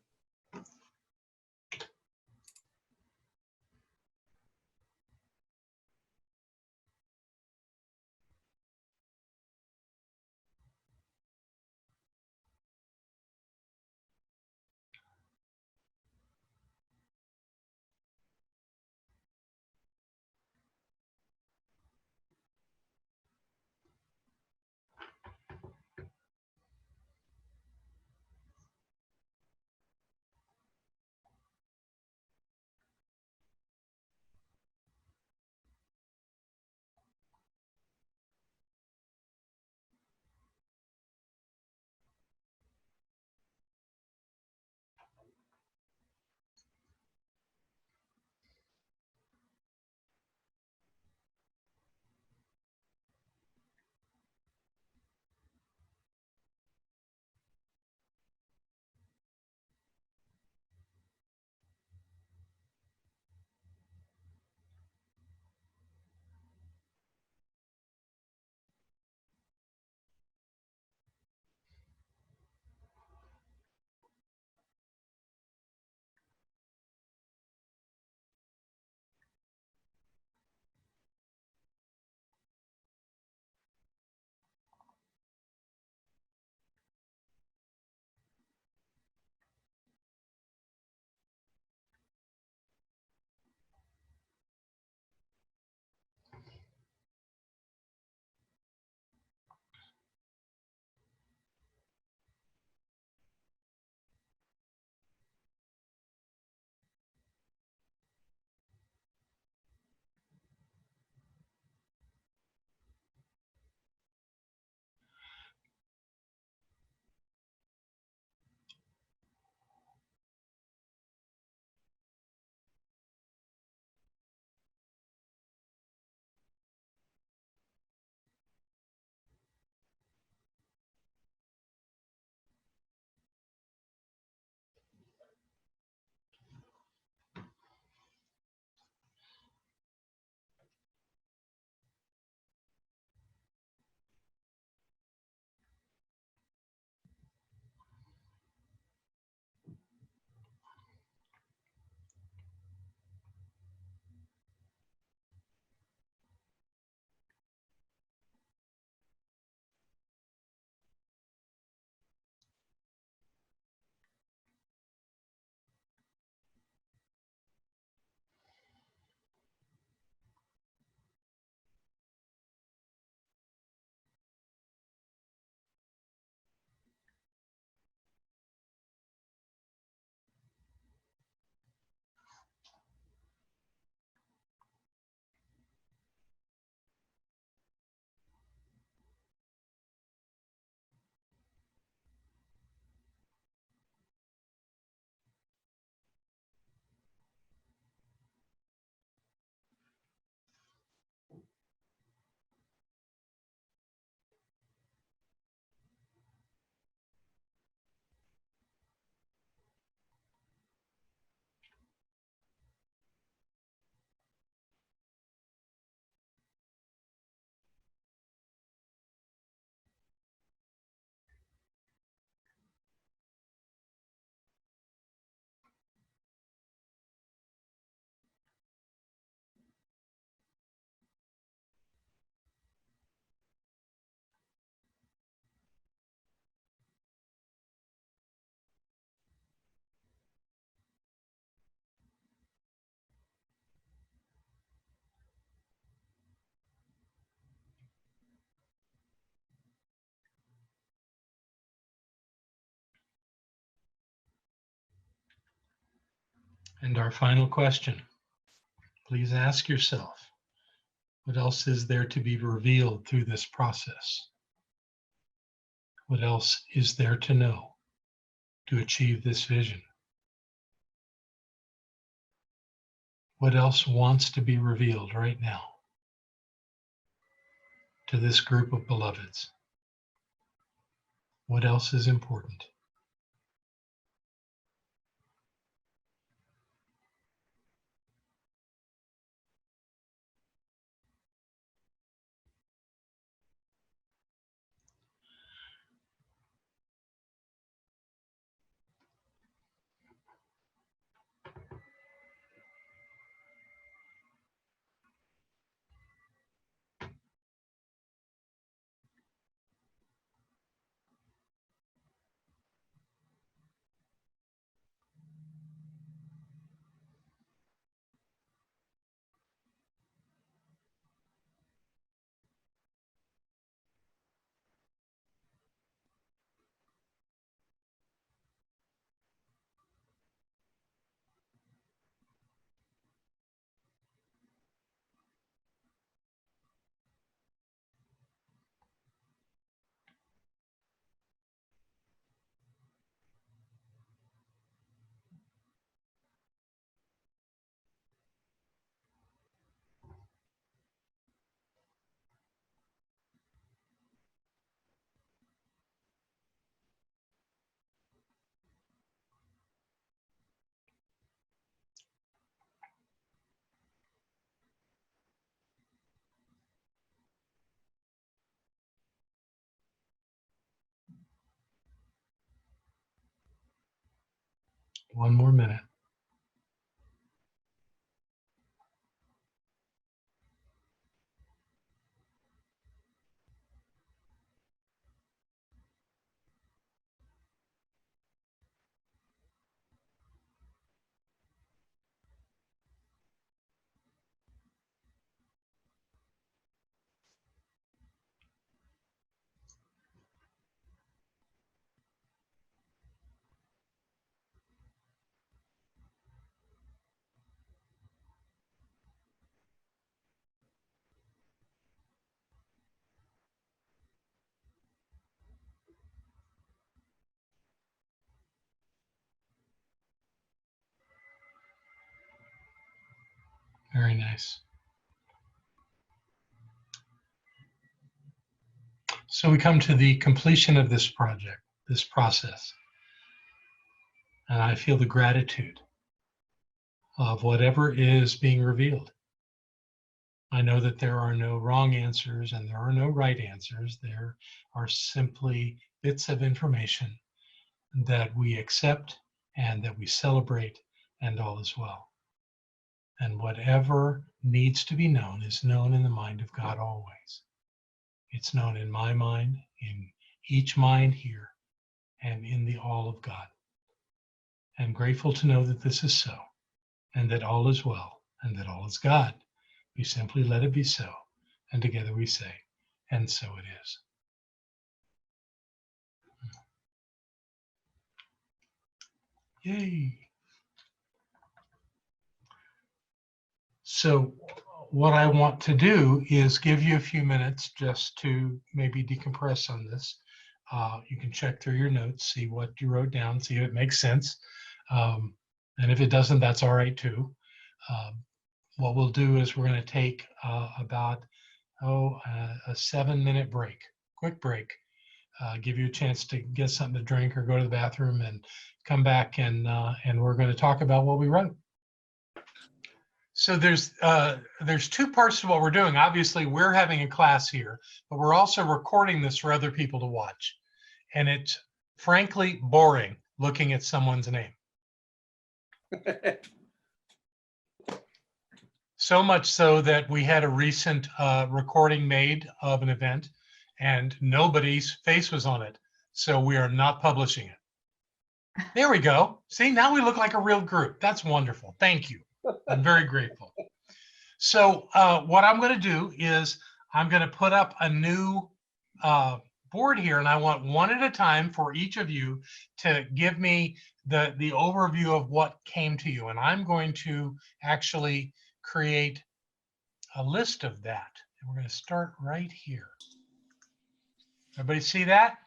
And our final question, please ask yourself, what else is there to be revealed through this process? What else is there to know to achieve this vision? What else wants to be revealed right now to this group of beloveds? What else is important? One more minute. Very nice. So we come to the completion of this project, this process. And I feel the gratitude of whatever is being revealed. I know that there are no wrong answers and there are no right answers. There are simply bits of information that we accept and that we celebrate, and all is well. And whatever needs to be known is known in the mind of God always. It's known in my mind, in each mind here, and in the all of God. I'm grateful to know that this is so, and that all is well, and that all is God. We simply let it be so, and together we say, and so it is. Yay. So what I want to do is give you a few minutes just to maybe decompress on this. You can check through your notes, see what you wrote down, see if it makes sense. And if it doesn't, that's all right too. What we'll do is we're going to take about a 7-minute break, quick break. Give you a chance to get something to drink or go to the bathroom and come back, and we're going to talk about what we wrote. So there's 2 parts to what we're doing. Obviously, we're having a class here, but we're also recording this for other people to watch. And it's frankly boring looking at someone's name. So much so that we had a recent recording made of an event and nobody's face was on it. So we are not publishing it. There we go. See, now we look like a real group. That's wonderful. Thank you. I'm very grateful. So what I'm going to do is I'm going to put up a new board here, and I want one at a time for each of you to give me the overview of what came to you. And I'm going to actually create a list of that. And we're going to start right here. Everybody see that?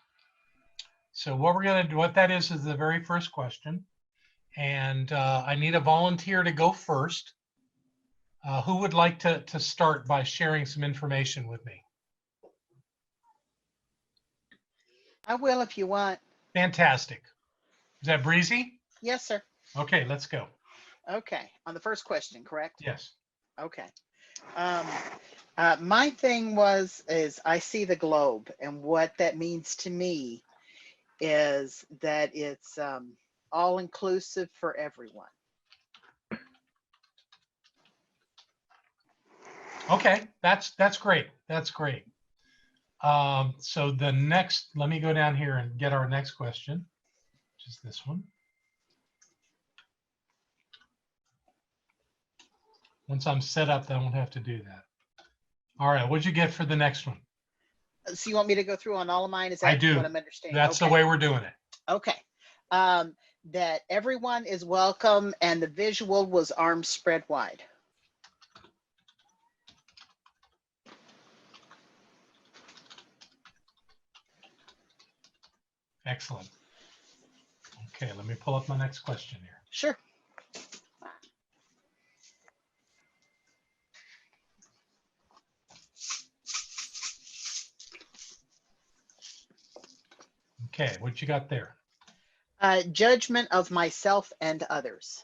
So what we're going to do, what that is the very first question. And I need a volunteer to go first. Who would like to start by sharing some information with me? I will if you want. Fantastic. Is that Breezy? Yes, sir. Okay, let's go. Okay. On the first question, correct? Yes. Okay. My thing is I see the globe, and what that means to me is that it's all inclusive for everyone. Okay, that's great. That's great. So the next, let me go down here and get our next question, which is this one. Once I'm set up, I won't have to do that. All right, what'd you get for the next one? So you want me to go through on all of mine? Is that I do. what I'm understanding? That's Okay. the way we're doing it. Okay. That everyone is welcome, and the visual was arms spread wide. Excellent. Okay, let me pull up my next question here. Sure. Okay, what you got there? Judgment of myself and others.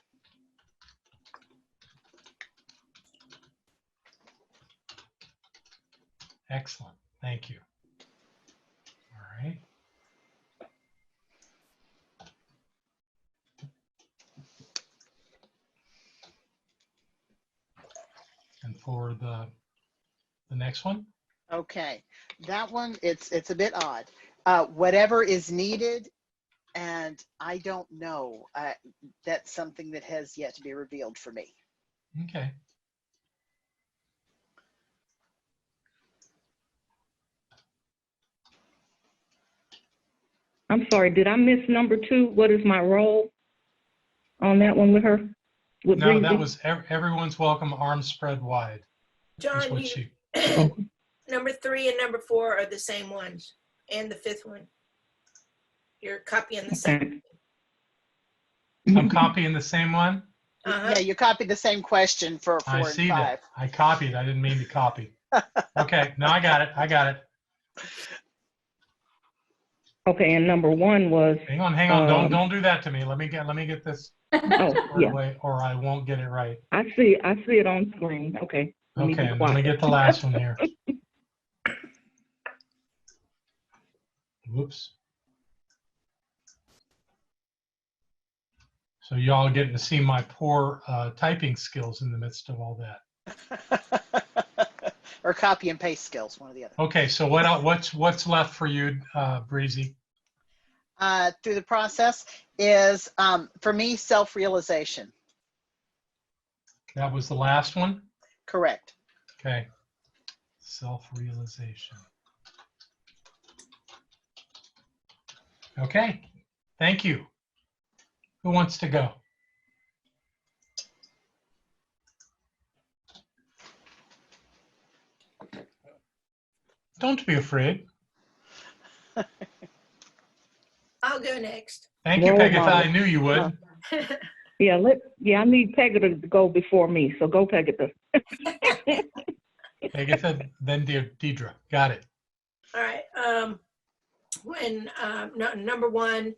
Excellent. Thank you. All right. And for the next one? Okay. That one, it's a bit odd. Whatever is needed, and I don't know. That's something that has yet to be revealed for me. Okay. I'm sorry, did I miss number 2? What is my role on that one with her? With No, Breezy? that was everyone's welcome, arms spread wide. Is John, what she, number 3 and number 4 are the same ones, and the 5th one. You're copying the same. Okay. I'm copying the same one. Uh-huh. Yeah, you copied the same question for 4 I and see 5. that. I copied. I didn't mean to copy. Okay, no, I got it. I got it. Okay, and number 1 was, Hang on. Don't do that to me. Let me get this oh, squared yeah, away, or I won't get it right. I see it on screen. Okay. Let me be Okay, and let me quiet. get the last one here. Whoops. So y'all getting to see my poor typing skills in the midst of all that. Or copy and paste skills, one or the other. Okay, so what's left for you, Breezy? Through the process is, for me, self-realization. That was the last one? Correct. Okay. Self-realization. Okay. Thank you. Who wants to go? Don't be afraid. I'll go next. Thank you, Role Pegatha. model. I knew you would. Yeah, I need Pegatha to go before me, so go Pegatha. Pegatha, then Deidre. Got it. All right. Number 1,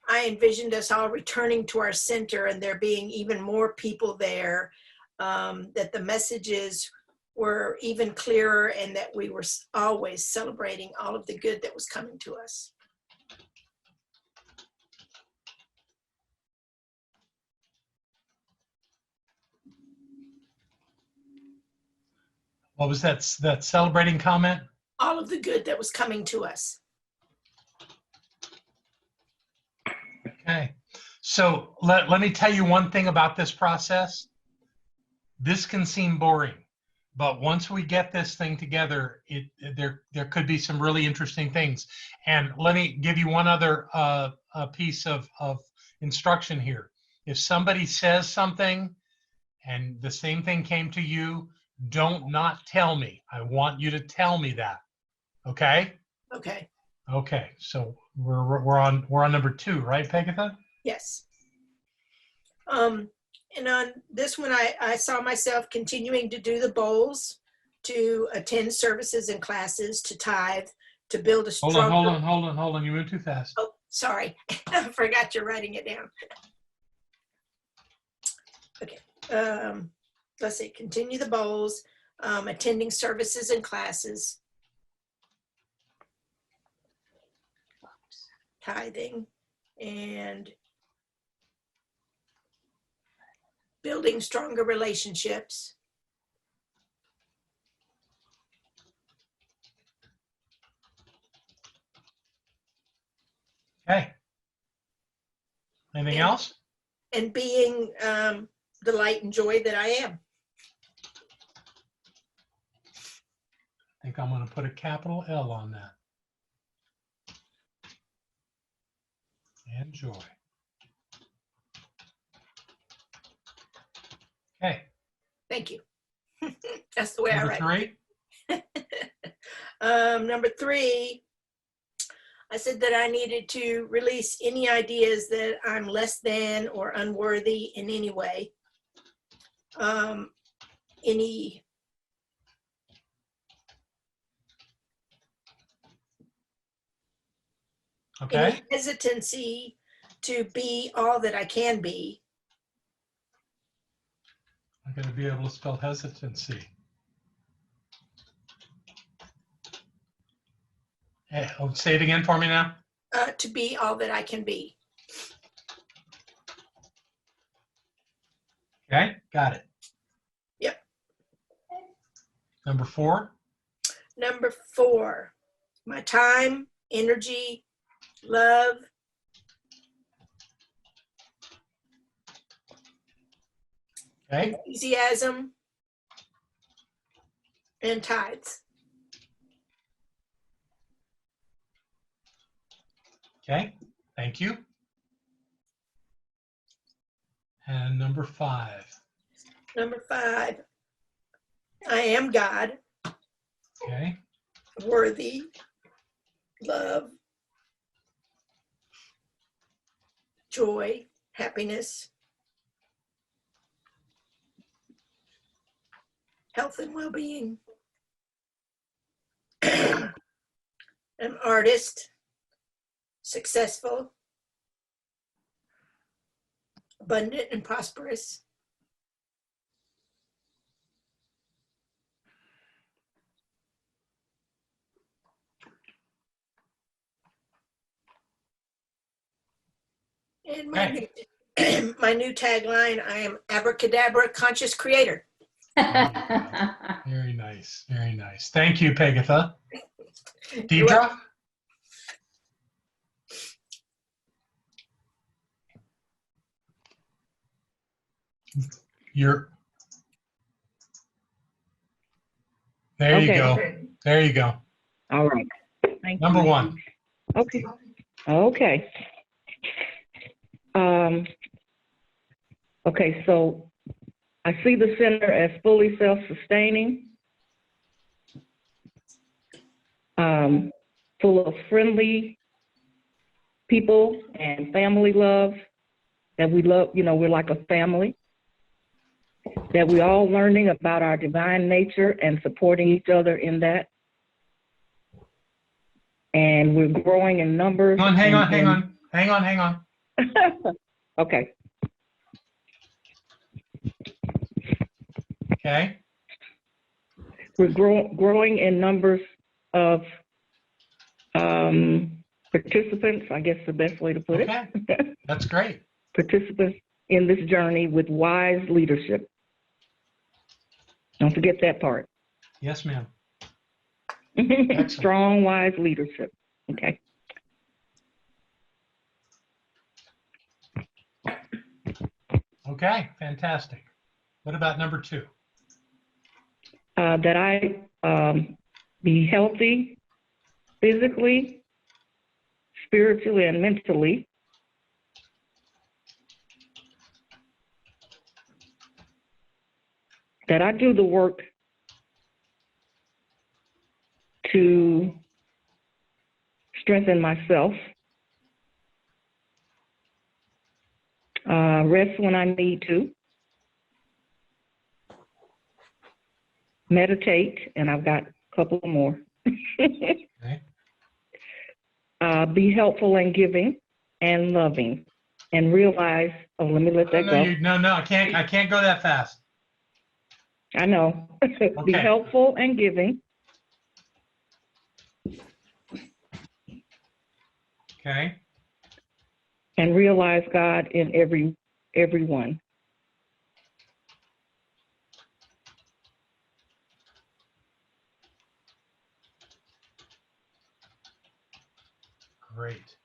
I envisioned us all returning to our center and there being even more people there, that the messages were even clearer, and that we were always celebrating all of the good that was coming to us. What was that celebrating comment? All of the good that was coming to us. Okay. So let me tell you one thing about this process. This can seem boring, but once we get this thing together, there could be some really interesting things. And let me give you one other piece of instruction here. If somebody says something and the same thing came to you, don't not tell me. I want you to tell me that. Okay? Okay, Okay. So we're on number 2, right, Pegatha? yes. And on this one, I saw myself continuing to do the bowls, to attend services and classes, to tithe, to build a stronger. Hold on. You moved too fast. Oh, sorry. I forgot you're writing it down. Okay. Let's see. Continue the bowls, attending services and classes, tithing, and building stronger relationships. Okay. Anything else? And being the light and joy that I am. I think I'm going to put a capital L on that. And joy. Okay. Thank you. That's the way Number I write. 3. Number 3, I said that I needed to release any ideas that I'm less than or unworthy in any way. Any Okay. hesitancy to be all that I can be. I'm going to be able to spell hesitancy. Say it again for me now. To be all that I can be. Okay, got it. Yep. Number 4. Number 4, my time, energy, love, Okay. enthusiasm, and tithes. Okay, thank you. And number 5. Number 5, I am God, Okay. worthy, love, joy, happiness, health and well-being. An artist, successful, abundant and prosperous. And my my new tagline, I am abracadabra conscious creator. Very nice. Very nice. Thank you, Pegatha. You're Deidre? There you Okay. go. There you go. All right. Thank Number you. 1. Okay. Okay. Okay, so I see the center as fully self-sustaining, full of friendly people and family love, that we love, we're like a family, that we're all learning about our divine nature and supporting each other in that. And we're growing in numbers. Hang on. Okay. Okay. We're growing in numbers of participants, I guess the best way to put it. Okay. That's great. Participants in this journey with wise leadership. Don't forget that part. Yes, ma'am. Strong, wise leadership. Okay. Okay, fantastic. What about number 2? That I be healthy physically, spiritually, and mentally. that I do the work to strengthen myself, rest when I need to, meditate, and I've got a couple more. Okay. Be helpful and giving and loving, and realize, oh, let me let that No, go. no, I can't go that fast. I know. Be Okay. helpful and giving, Okay. and realize God in everyone. Great.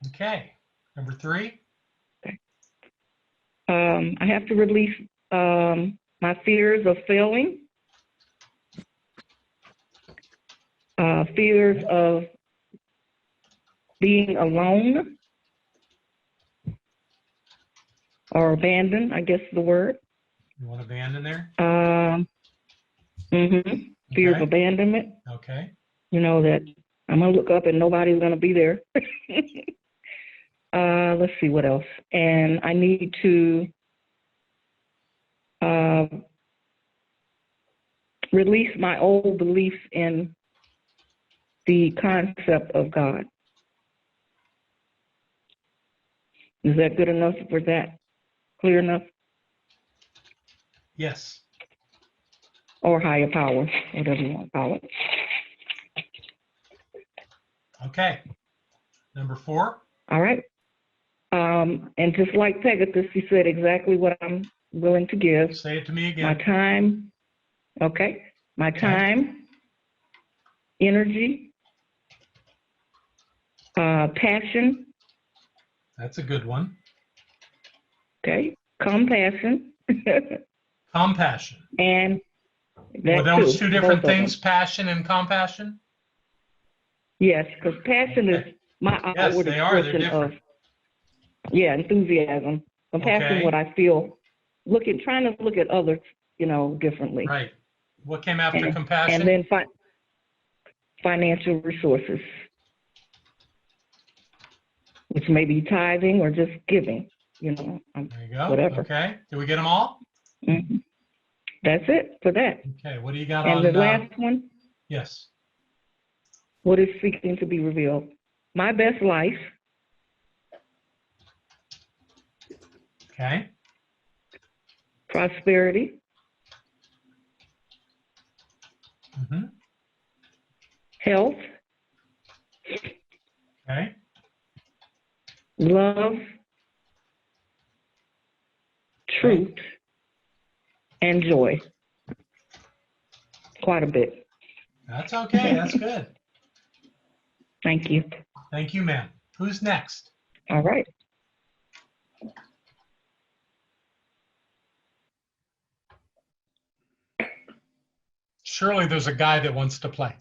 Okay. Number 3. I have to release my fears of failing, fears of being alone or abandoned, I guess is the word. You want abandon there? Fear of Okay. abandonment. Okay. You know, that I'm going to look up and nobody's going to be there. Let's see what else. And I need to release my old beliefs in the concept of God. Is that good enough for that? Clear enough? Yes. Or higher power, whatever you want to call it. Okay. Number 4. All right. And just like Pegasus, he said exactly what I'm willing to give. Say it to me My again. time, okay? My time, energy, passion, That's a good one. okay? Compassion, Compassion. and Were that those too, two different both of them. things, passion and compassion? Yes, because passion is my Yes, outward they are. They're expression of, different. enthusiasm. Compassion, Okay. what I feel, trying to look at others, differently. Right. What came after And compassion? then financial resources, which may be tithing or just giving, There you go. whatever. Okay. Did we get them all? Mhm. That's it for that. Okay. What do you got And on? the last one, Yes. what is seeking to be revealed? My best life, Okay. prosperity, Mm-hmm. health, Okay. love, truth, and joy. Quite a bit. That's okay. That's good. Thank you. Thank you, ma'am. Who's next? All right. Surely there's a guy that wants to play.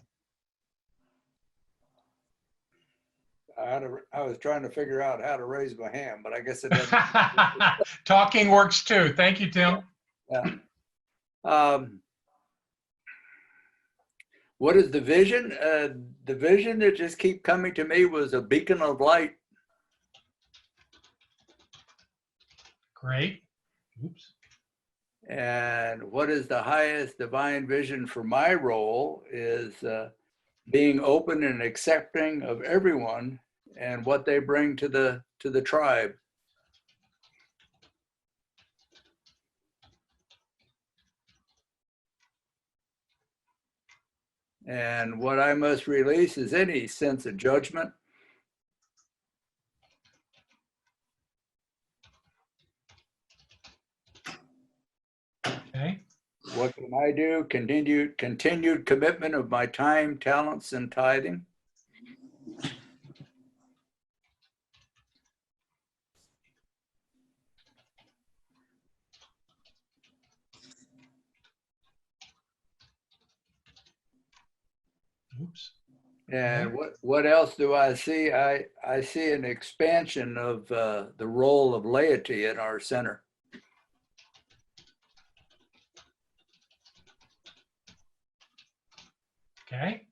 I was trying to figure out how to raise my hand, but I guess it doesn't. Talking works too. Thank you, Tim. Yeah. What is the vision? The vision that just keep coming to me was a beacon of light. Great. Oops. And what is the highest divine vision for my role is being open and accepting of everyone and what they bring to the tribe. And what I must release is any sense of judgment. Okay. What can I do? Continued commitment of my time, talents, and tithing. Oops. And what else do I see? I see an expansion of the role of laity in our center. Okay.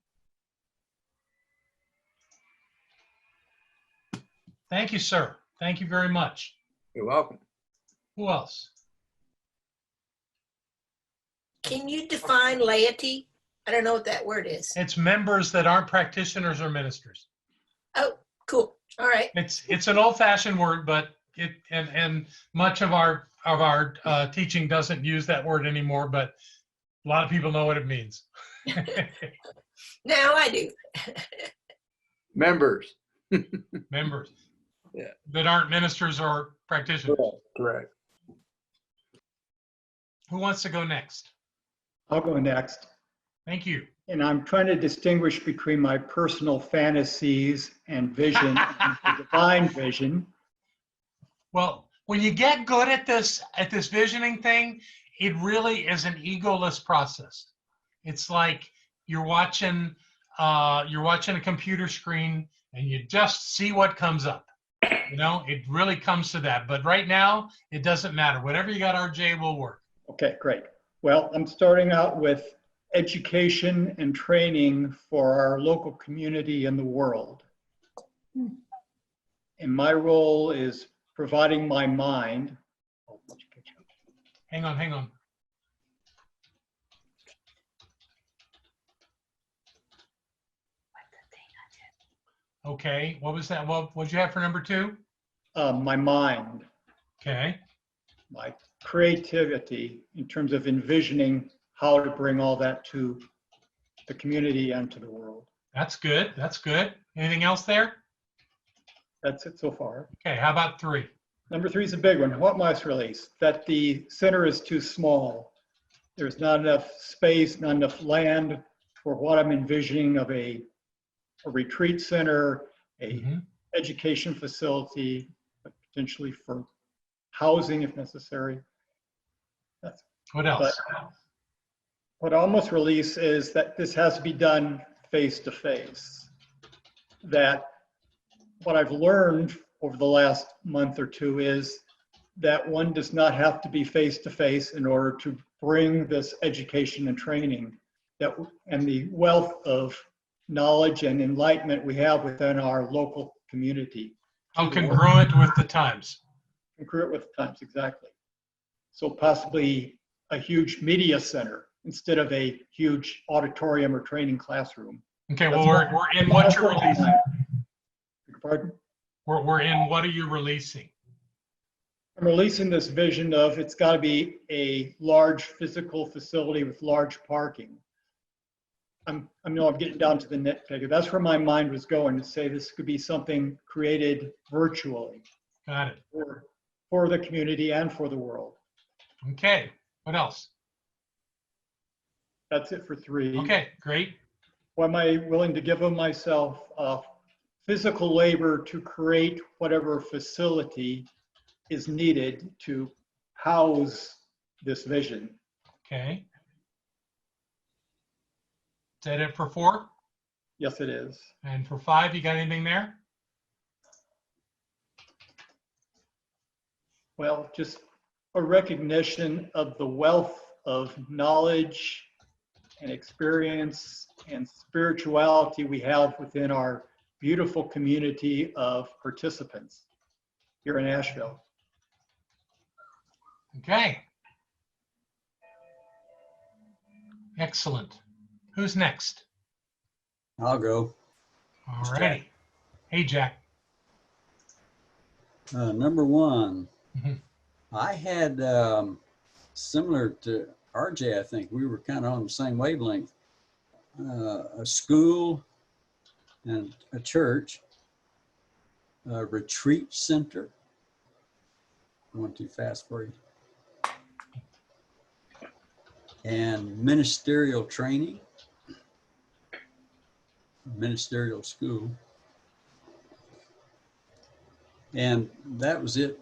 Thank you, sir. Thank you very much. You're welcome. Who else? Can you define laity? I don't know what that word is. It's members that aren't practitioners or ministers. Oh, cool. All right. It's an old-fashioned word, but and much of our teaching doesn't use that word anymore, but a lot of people know what it means. Now I do. Members. Members. Yeah. That aren't ministers or practitioners. Correct. Who wants to go next? I'll go next. Thank you. And I'm trying to distinguish between my personal fantasies and vision and the divine vision. Well, when you get good at this visioning thing, it really is an egoless process. It's like you're watching a computer screen and you just see what comes up. You know, it really comes to that. But right now, it doesn't matter. Whatever you got, RJ, will work. Okay, great. Well, I'm starting out with education and training for our local community and the world. And my role is providing my mind. Hang on. Okay, what was that? What'd you have for number 2? My mind, Okay, my creativity in terms of envisioning how to bring all that to the community and to the world. that's good. That's good. Anything else there? That's it so far. Okay, how about 3? Number 3 is a big one. What must release? That the center is too small. There's not enough space, not enough land for what I'm envisioning of a retreat center, a education facility, potentially for housing if necessary. That's, What else? what I almost release is that this has to be done face to face. That what I've learned over the last month or 2 is that one does not have to be face to face in order to bring this education and training and the wealth of knowledge and enlightenment we have within our local community. Oh, congruent with the times. Congruent with the times, exactly. So possibly a huge media center instead of a huge auditorium or training classroom. Okay, well, we're in what you're releasing. Pardon? We're in what are you releasing? I'm releasing this vision of it's got to be a large physical facility with large parking. I know I'm getting down to the nitpicker. That's where my mind was going, to say this could be something created virtually Got it. for the community and for the world. Okay, what else? That's it for 3. Okay, great. What am I willing to give of myself? Physical labor to create whatever facility is needed to house this vision. Okay. Is that it for 4? Yes, it is. And for 5, you got anything there? Well, just a recognition of the wealth of knowledge and experience and spirituality we have within our beautiful community of participants here in Asheville. Okay. Excellent. Who's next? I'll go. All righty. Hey, Jack. Number 1, Mhm. I had similar to RJ, I think we were kind of on the same wavelength. A school and a church, a retreat center. Going too fast for you. And ministerial training, ministerial school. And that was it.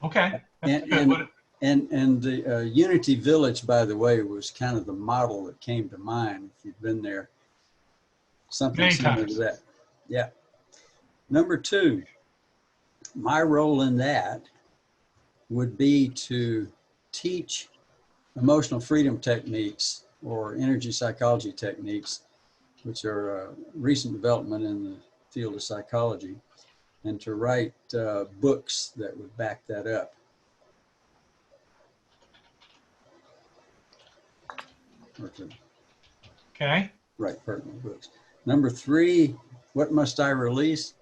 Okay. That's good. And the Unity Village, by the way, was kind of the model that came to mind if you've been there. something Many similar times. to that. Yeah. Number 2, my role in that would be to teach emotional freedom techniques or energy psychology techniques, which are a recent development in the field of psychology, and to write books that would back that up. Or to Okay. write pertinent books. Number 3, what must I release?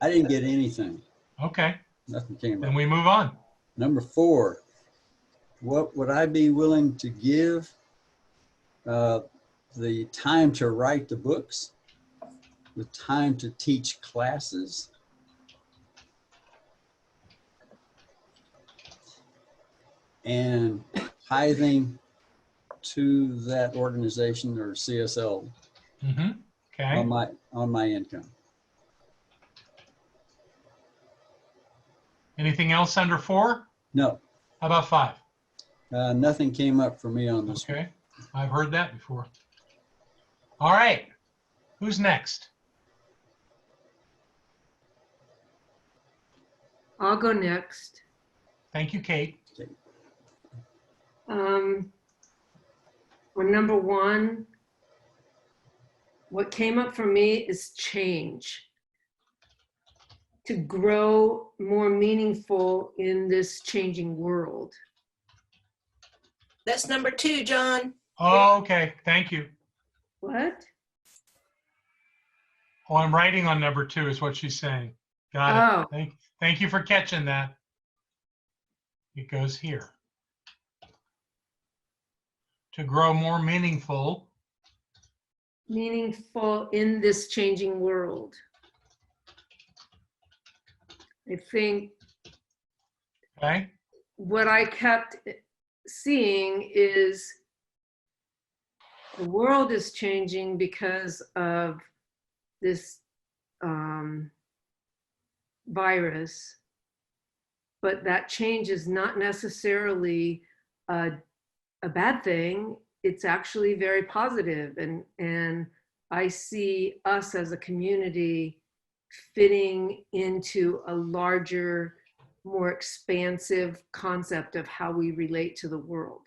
I didn't get anything. Okay. Nothing came Then up. we move on. Number 4, what would I be willing to give the time to write the books, the time to teach classes, and tithing to that organization or CSL Mm-hmm. Okay. on my income. Anything else under 4? No, How about 5? nothing came up for me on this one. Okay. I've heard that before. All right. Who's next? I'll go next. Thank you, Kate. On number 1, what came up for me is change. To grow more meaningful in this changing world. That's number 2, John. Oh, okay. Thank you. What? Oh, I'm writing on number 2 is what she's saying. Got Oh. it. Thank you for catching that. It goes here. To grow more meaningful. Meaningful in this changing world. I think Okay. what I kept seeing is the world is changing because of this virus, but that change is not necessarily a bad thing. It's actually very positive, and I see us as a community fitting into a larger, more expansive concept of how we relate to the world.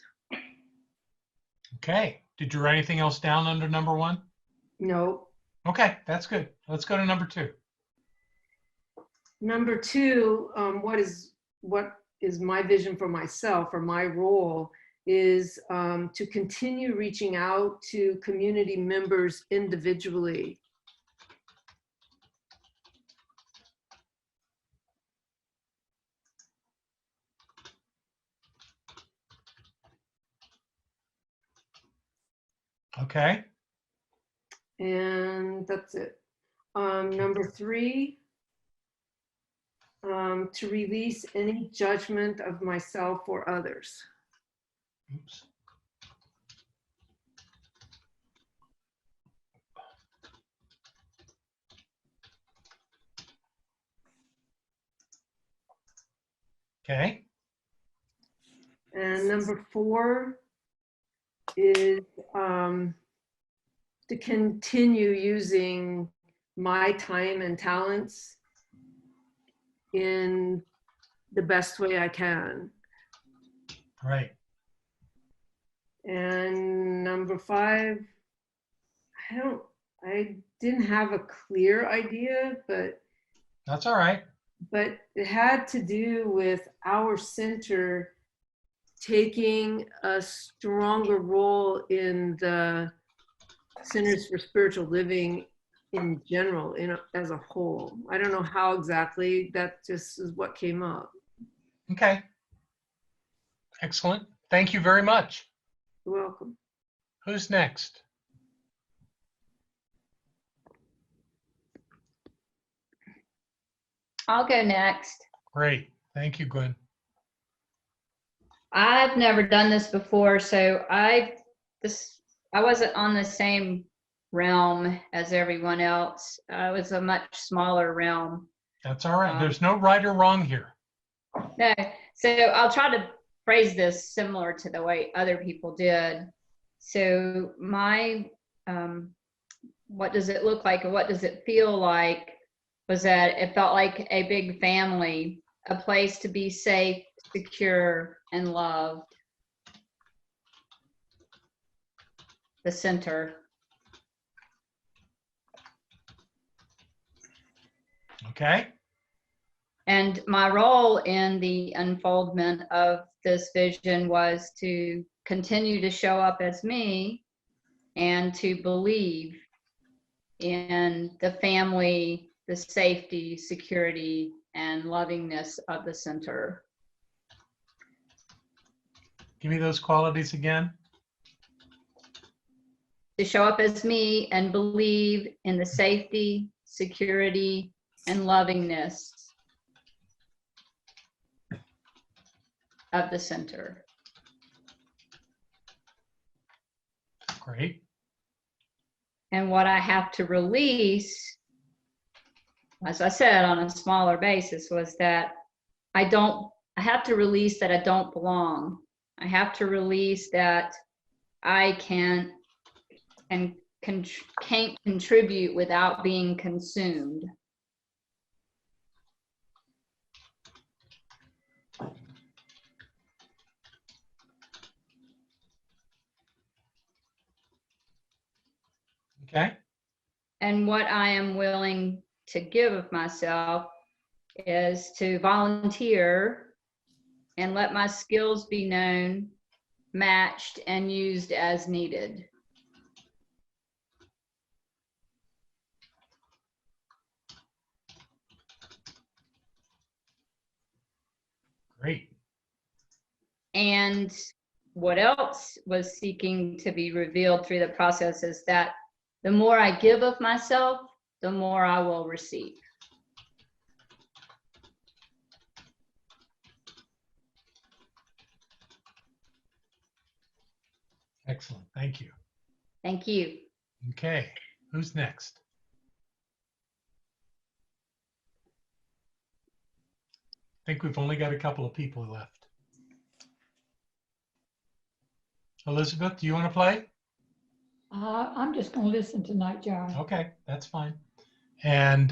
Okay. Did you write anything else down under number 1? No. Okay, that's good. Let's go to number 2. Number 2, what is my vision for myself, or my role, is to continue reaching out to community members individually. Okay. And that's it. Number 3, to release any judgment of myself or others. Oops. Okay. And number 4 is to continue using my time and talents in the best way I can. Right. And number 5, I didn't have a clear idea, but That's all right. it had to do with our center taking a stronger role in the Centers for Spiritual Living in general, as a whole. I don't know how exactly, that just is what came up. Okay. Excellent. Thank you very much. You're welcome. Who's next? I'll go next. Great. Thank you, Gwen. I've never done this before, so I wasn't on the same realm as everyone else. I was a much smaller realm. That's all right. There's no right or wrong here. No, so I'll try to phrase this similar to the way other people did. So my what does it look like, or what does it feel like, was that it felt like a big family, a place to be safe, secure, and loved. The center. Okay. And my role in the unfoldment of this vision was to continue to show up as me and to believe in the family, the safety, security, and lovingness of the center. Give me those qualities again. To show up as me and believe in the safety, security, and lovingness of the center. Great. And what I have to release, as I said, on a smaller basis, was that I have to release that I don't belong. I have to release that I can't contribute without being consumed. Okay. And what I am willing to give of myself is to volunteer and let my skills be known, matched, and used as needed. Great. And what else was seeking to be revealed through the process is that the more I give of myself, the more I will receive. Excellent. Thank you. Thank you. Okay. Who's next? I think we've only got a couple of people left. Elizabeth, do you want to play? I'm just going to listen tonight, John. Okay, that's fine. And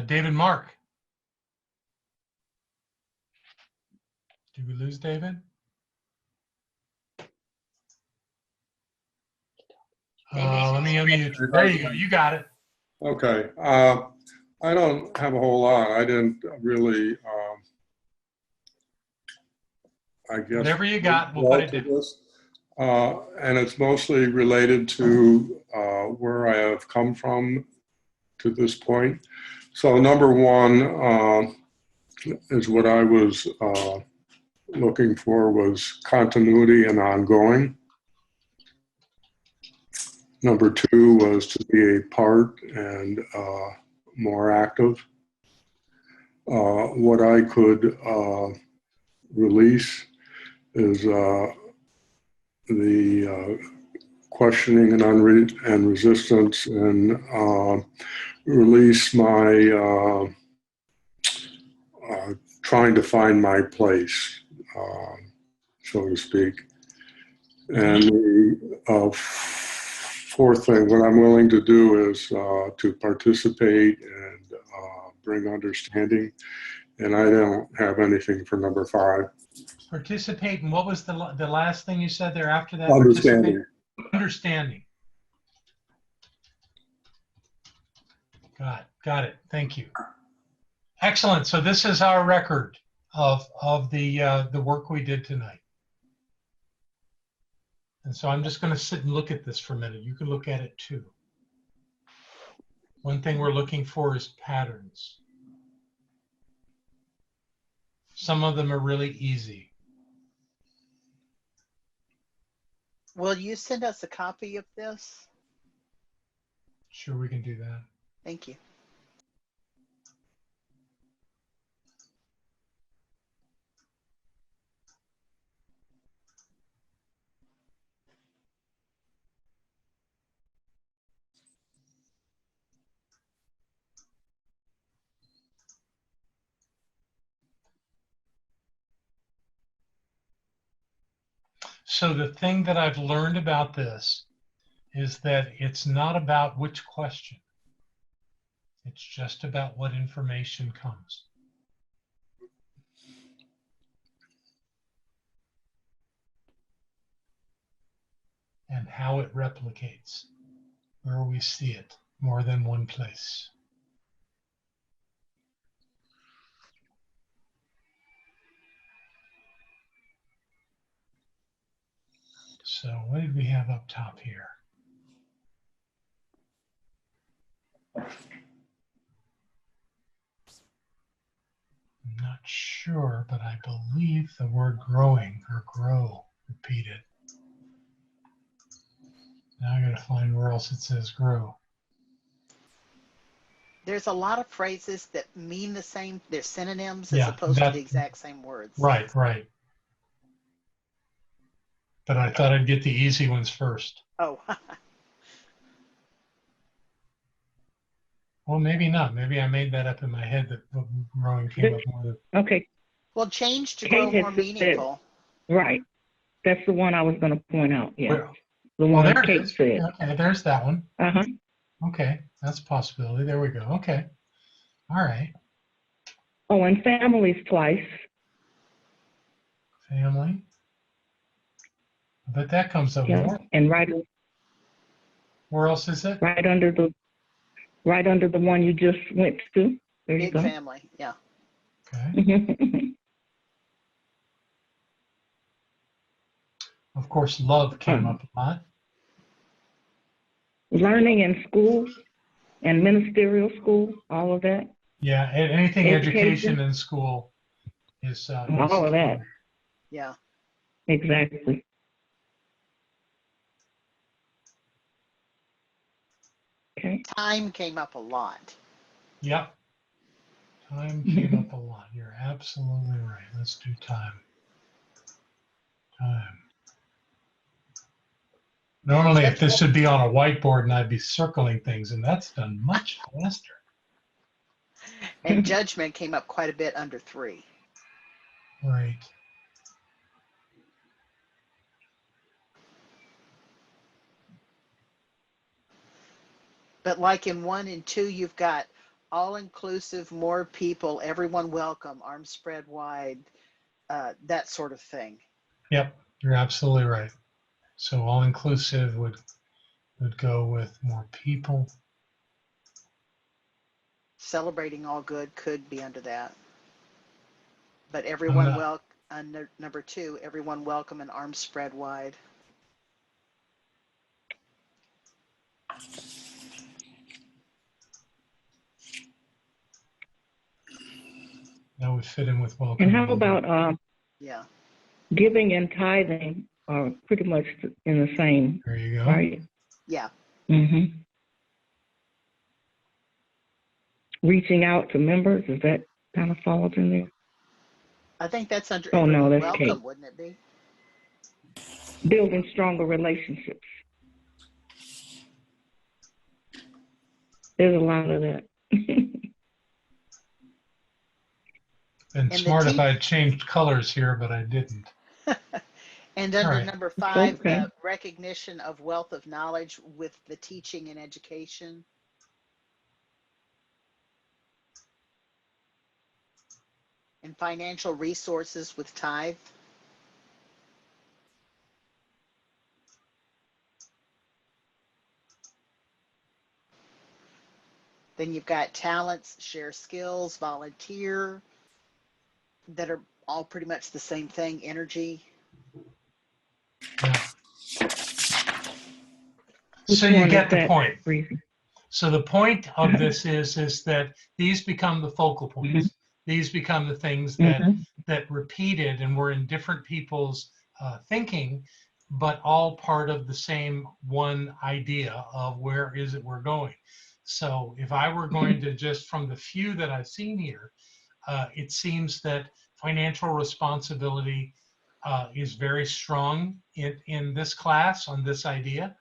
David Mark. Did we lose David? Let me unmute you. There you go. You got it. Okay. I don't have a whole lot. I didn't really, I guess. Whatever you got, we'll put it down. This. And it's mostly related to where I have come from to this point. So number one is what I was looking for was continuity and ongoing. Number two was to be a part and more active. What I could release is the questioning and resistance, and release my trying to find my place, so to speak. And the fourth thing, what I'm willing to do is to participate and bring understanding. And I don't have anything for number 5. Participate, and what was the last thing you said there after that? Understanding. Understanding. Got it. Thank you. Excellent. So this is our record of the work we did tonight. And so I'm just going to sit and look at this for a minute. You can look at it too. One thing we're looking for is patterns. Some of them are really easy. Will you send us a copy of this? Sure, we can do that. Thank you. So the thing that I've learned about this is that it's not about which question. It's just about what information comes. And how it replicates, where we see it more than one place. So what did we have up top here? I'm not sure, but I believe the word growing or grow repeated. Now I gotta find where else it says grow. There's a lot of phrases that mean the same. They're synonyms as Yeah, opposed to that- the exact same words. Right, right. But I thought I'd get the easy ones first. Oh, Well, maybe not. Maybe I made that up in my head that growing came up more than. Okay, well, change to Kate grow had more said- meaningful. right. That's the one I was going to point out. Yeah, Where- the Oh, one there it Kate is. said. Okay, there's that one. Uh-huh. Okay, that's a possibility. There we go. Okay. All right. Oh, and families twice. Family. But that comes up Yeah, more. and right Where else is it? under the one you just went to. There you Big go. family. Yeah. Okay. Of course, love came up a lot. Learning in school and ministerial school, all of that. Yeah, anything education Education. in school is All of that. Yeah. Exactly. Okay. Time came up a lot. Yep. Time came up a lot. You're absolutely right. Let's do time. Time. Normally, if this would be on a whiteboard and I'd be circling things, and that's done much faster. And judgment came up quite a bit under 3. Right. But like in 1 and 2, you've got all inclusive, more people, everyone welcome, arms spread wide, that sort of thing. Yep, you're absolutely right. So all inclusive would go with more people. Celebrating all good could be under that. But everyone under number 2, everyone welcome and arms spread wide. That would fit in with welcome. And how about Yeah. giving and tithing are pretty much in the same, There you go. right? Yeah. Mm-hmm. Reaching out to members, is that kind of falls in there? I think that's under Oh, no, everyone that's welcome, Kate. wouldn't it be? Building stronger relationships. There's a lot of that. Been the smart if I had changed colors here, but I didn't. And under Right. number 5, Okay. the recognition of wealth of knowledge with the teaching and education. And financial resources with tithe. Then you've got talents, share skills, volunteer, that are all pretty much the same thing, energy. Yeah. Which So you one get is the that, point. Reese? So the point of this is that these become the focal points. These become the things that repeated and were in different people's thinking, but all part of the same one idea of where is it we're going. So if I were going to just from the few that I've seen here, it seems that financial responsibility is very strong in this class on this idea.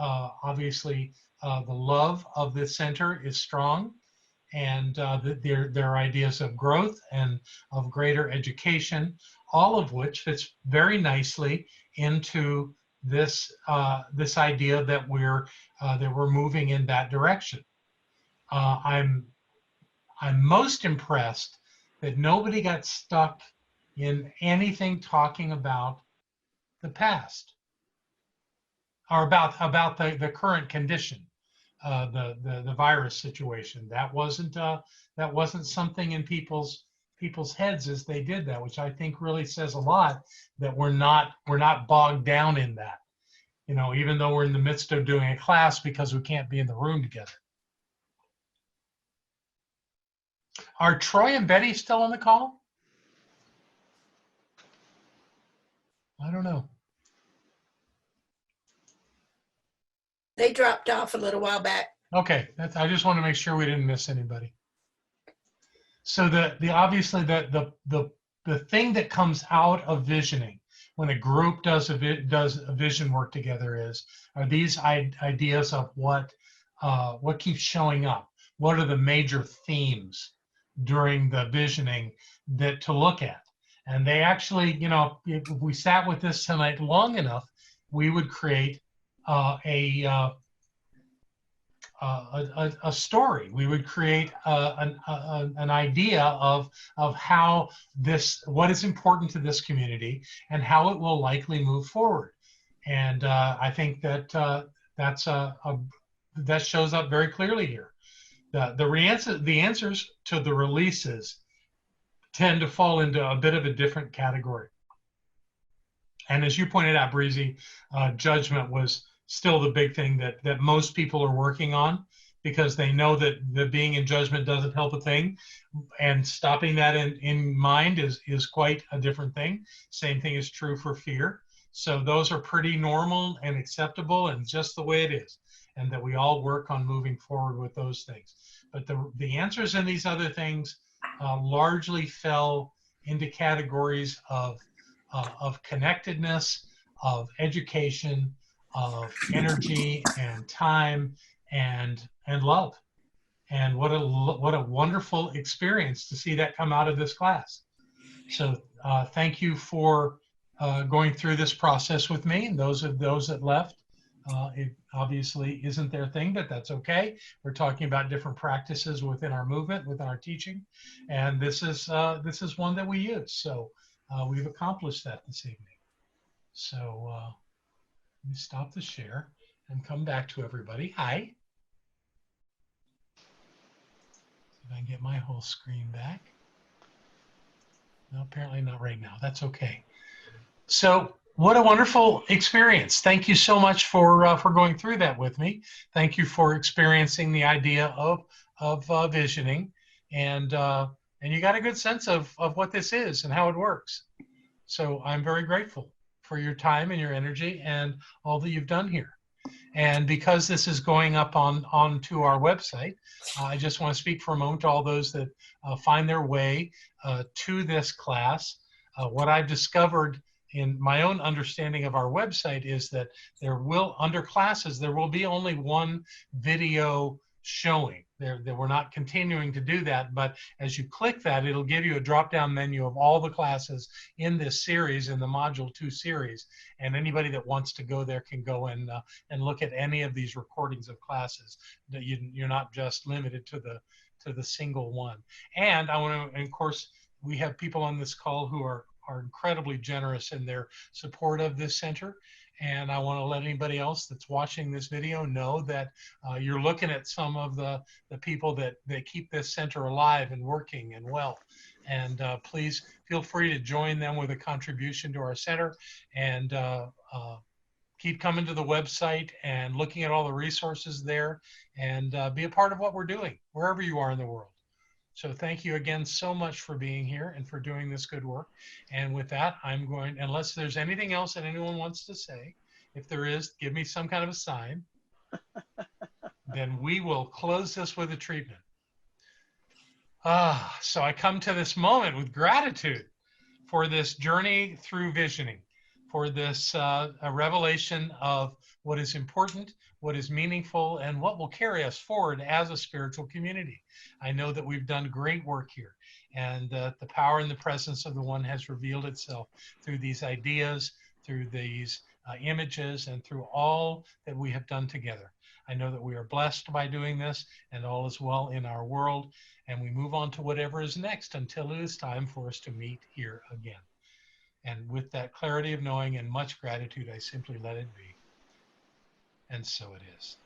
Obviously, the love of this center is strong, and their ideas of growth and of greater education, all of which fits very nicely into this idea that we're moving in that direction. I'm most impressed that nobody got stuck in anything talking about the past or about the current condition, the virus situation. That wasn't something in people's heads as they did that, which I think really says a lot, that we're not bogged down in that, you know, even though we're in the midst of doing a class because we can't be in the room together. Are Troy and Betty still on the call? I don't know. They dropped off a little while back. Okay, I just want to make sure we didn't miss anybody. So obviously the thing that comes out of visioning when a group does a vision work together are these ideas of what keeps showing up. What are the major themes during the visioning that to look at? And they actually, you know, if we sat with this tonight long enough, we would create a story. We would create an idea of how what is important to this community and how it will likely move forward. And I think that that shows up very clearly here. The answers to the releases tend to fall into a bit of a different category. And as you pointed out, Breezy, judgment was still the big thing that most people are working on, because they know that the being in judgment doesn't help a thing, and stopping that in mind is quite a different thing. Same thing is true for fear. So those are pretty normal and acceptable and just the way it is, and that we all work on moving forward with those things. But the answers in these other things largely fell into categories of connectedness, of education, of energy and time and love. And what a wonderful experience to see that come out of this class. So thank you for going through this process with me, and those that left. It obviously isn't their thing, but that's okay. We're talking about different practices within our movement, within our teaching, and this is one that we use. So we've accomplished that this evening. So let me stop the share and come back to everybody. Hi. See if I can get my whole screen back. No, apparently not right now. That's okay. So what a wonderful experience. Thank you so much for going through that with me. Thank you for experiencing the idea of visioning, and you got a good sense of what this is and how it works. So I'm very grateful for your time and your energy and all that you've done here. And because this is going up onto our website, I just want to speak for a moment to all those that find their way to this class. What I've discovered in my own understanding of our website is that under classes, there will be only one video showing. We're not continuing to do that, but as you click that, it'll give you a drop-down menu of all the classes in this series, in the Module 2 series, and anybody that wants to go there can go and look at any of these recordings of classes. That you're not just limited to the single one. And I want to, and of course, we have people on this call who are incredibly generous in their support of this center. And I want to let anybody else that's watching this video know that you're looking at some of the people that keep this center alive and working and well. And please feel free to join them with a contribution to our center, and keep coming to the website and looking at all the resources there, and be a part of what we're doing wherever you are in the world. So thank you again so much for being here and for doing this good work. And with that, I'm going, unless there's anything else that anyone wants to say, if there is, give me some kind of a sign, then we will close this with a treatment. So I come to this moment with gratitude for this journey through visioning, for this a revelation of what is important, what is meaningful, and what will carry us forward as a spiritual community. I know that we've done great work here, and the power and the presence of the One has revealed itself through these ideas, through these images and through all that we have done together. I know that we are blessed by doing this, and all is well in our world, and we move on to whatever is next until it is time for us to meet here again. And with that clarity of knowing and much gratitude, I simply let it be. And so it is.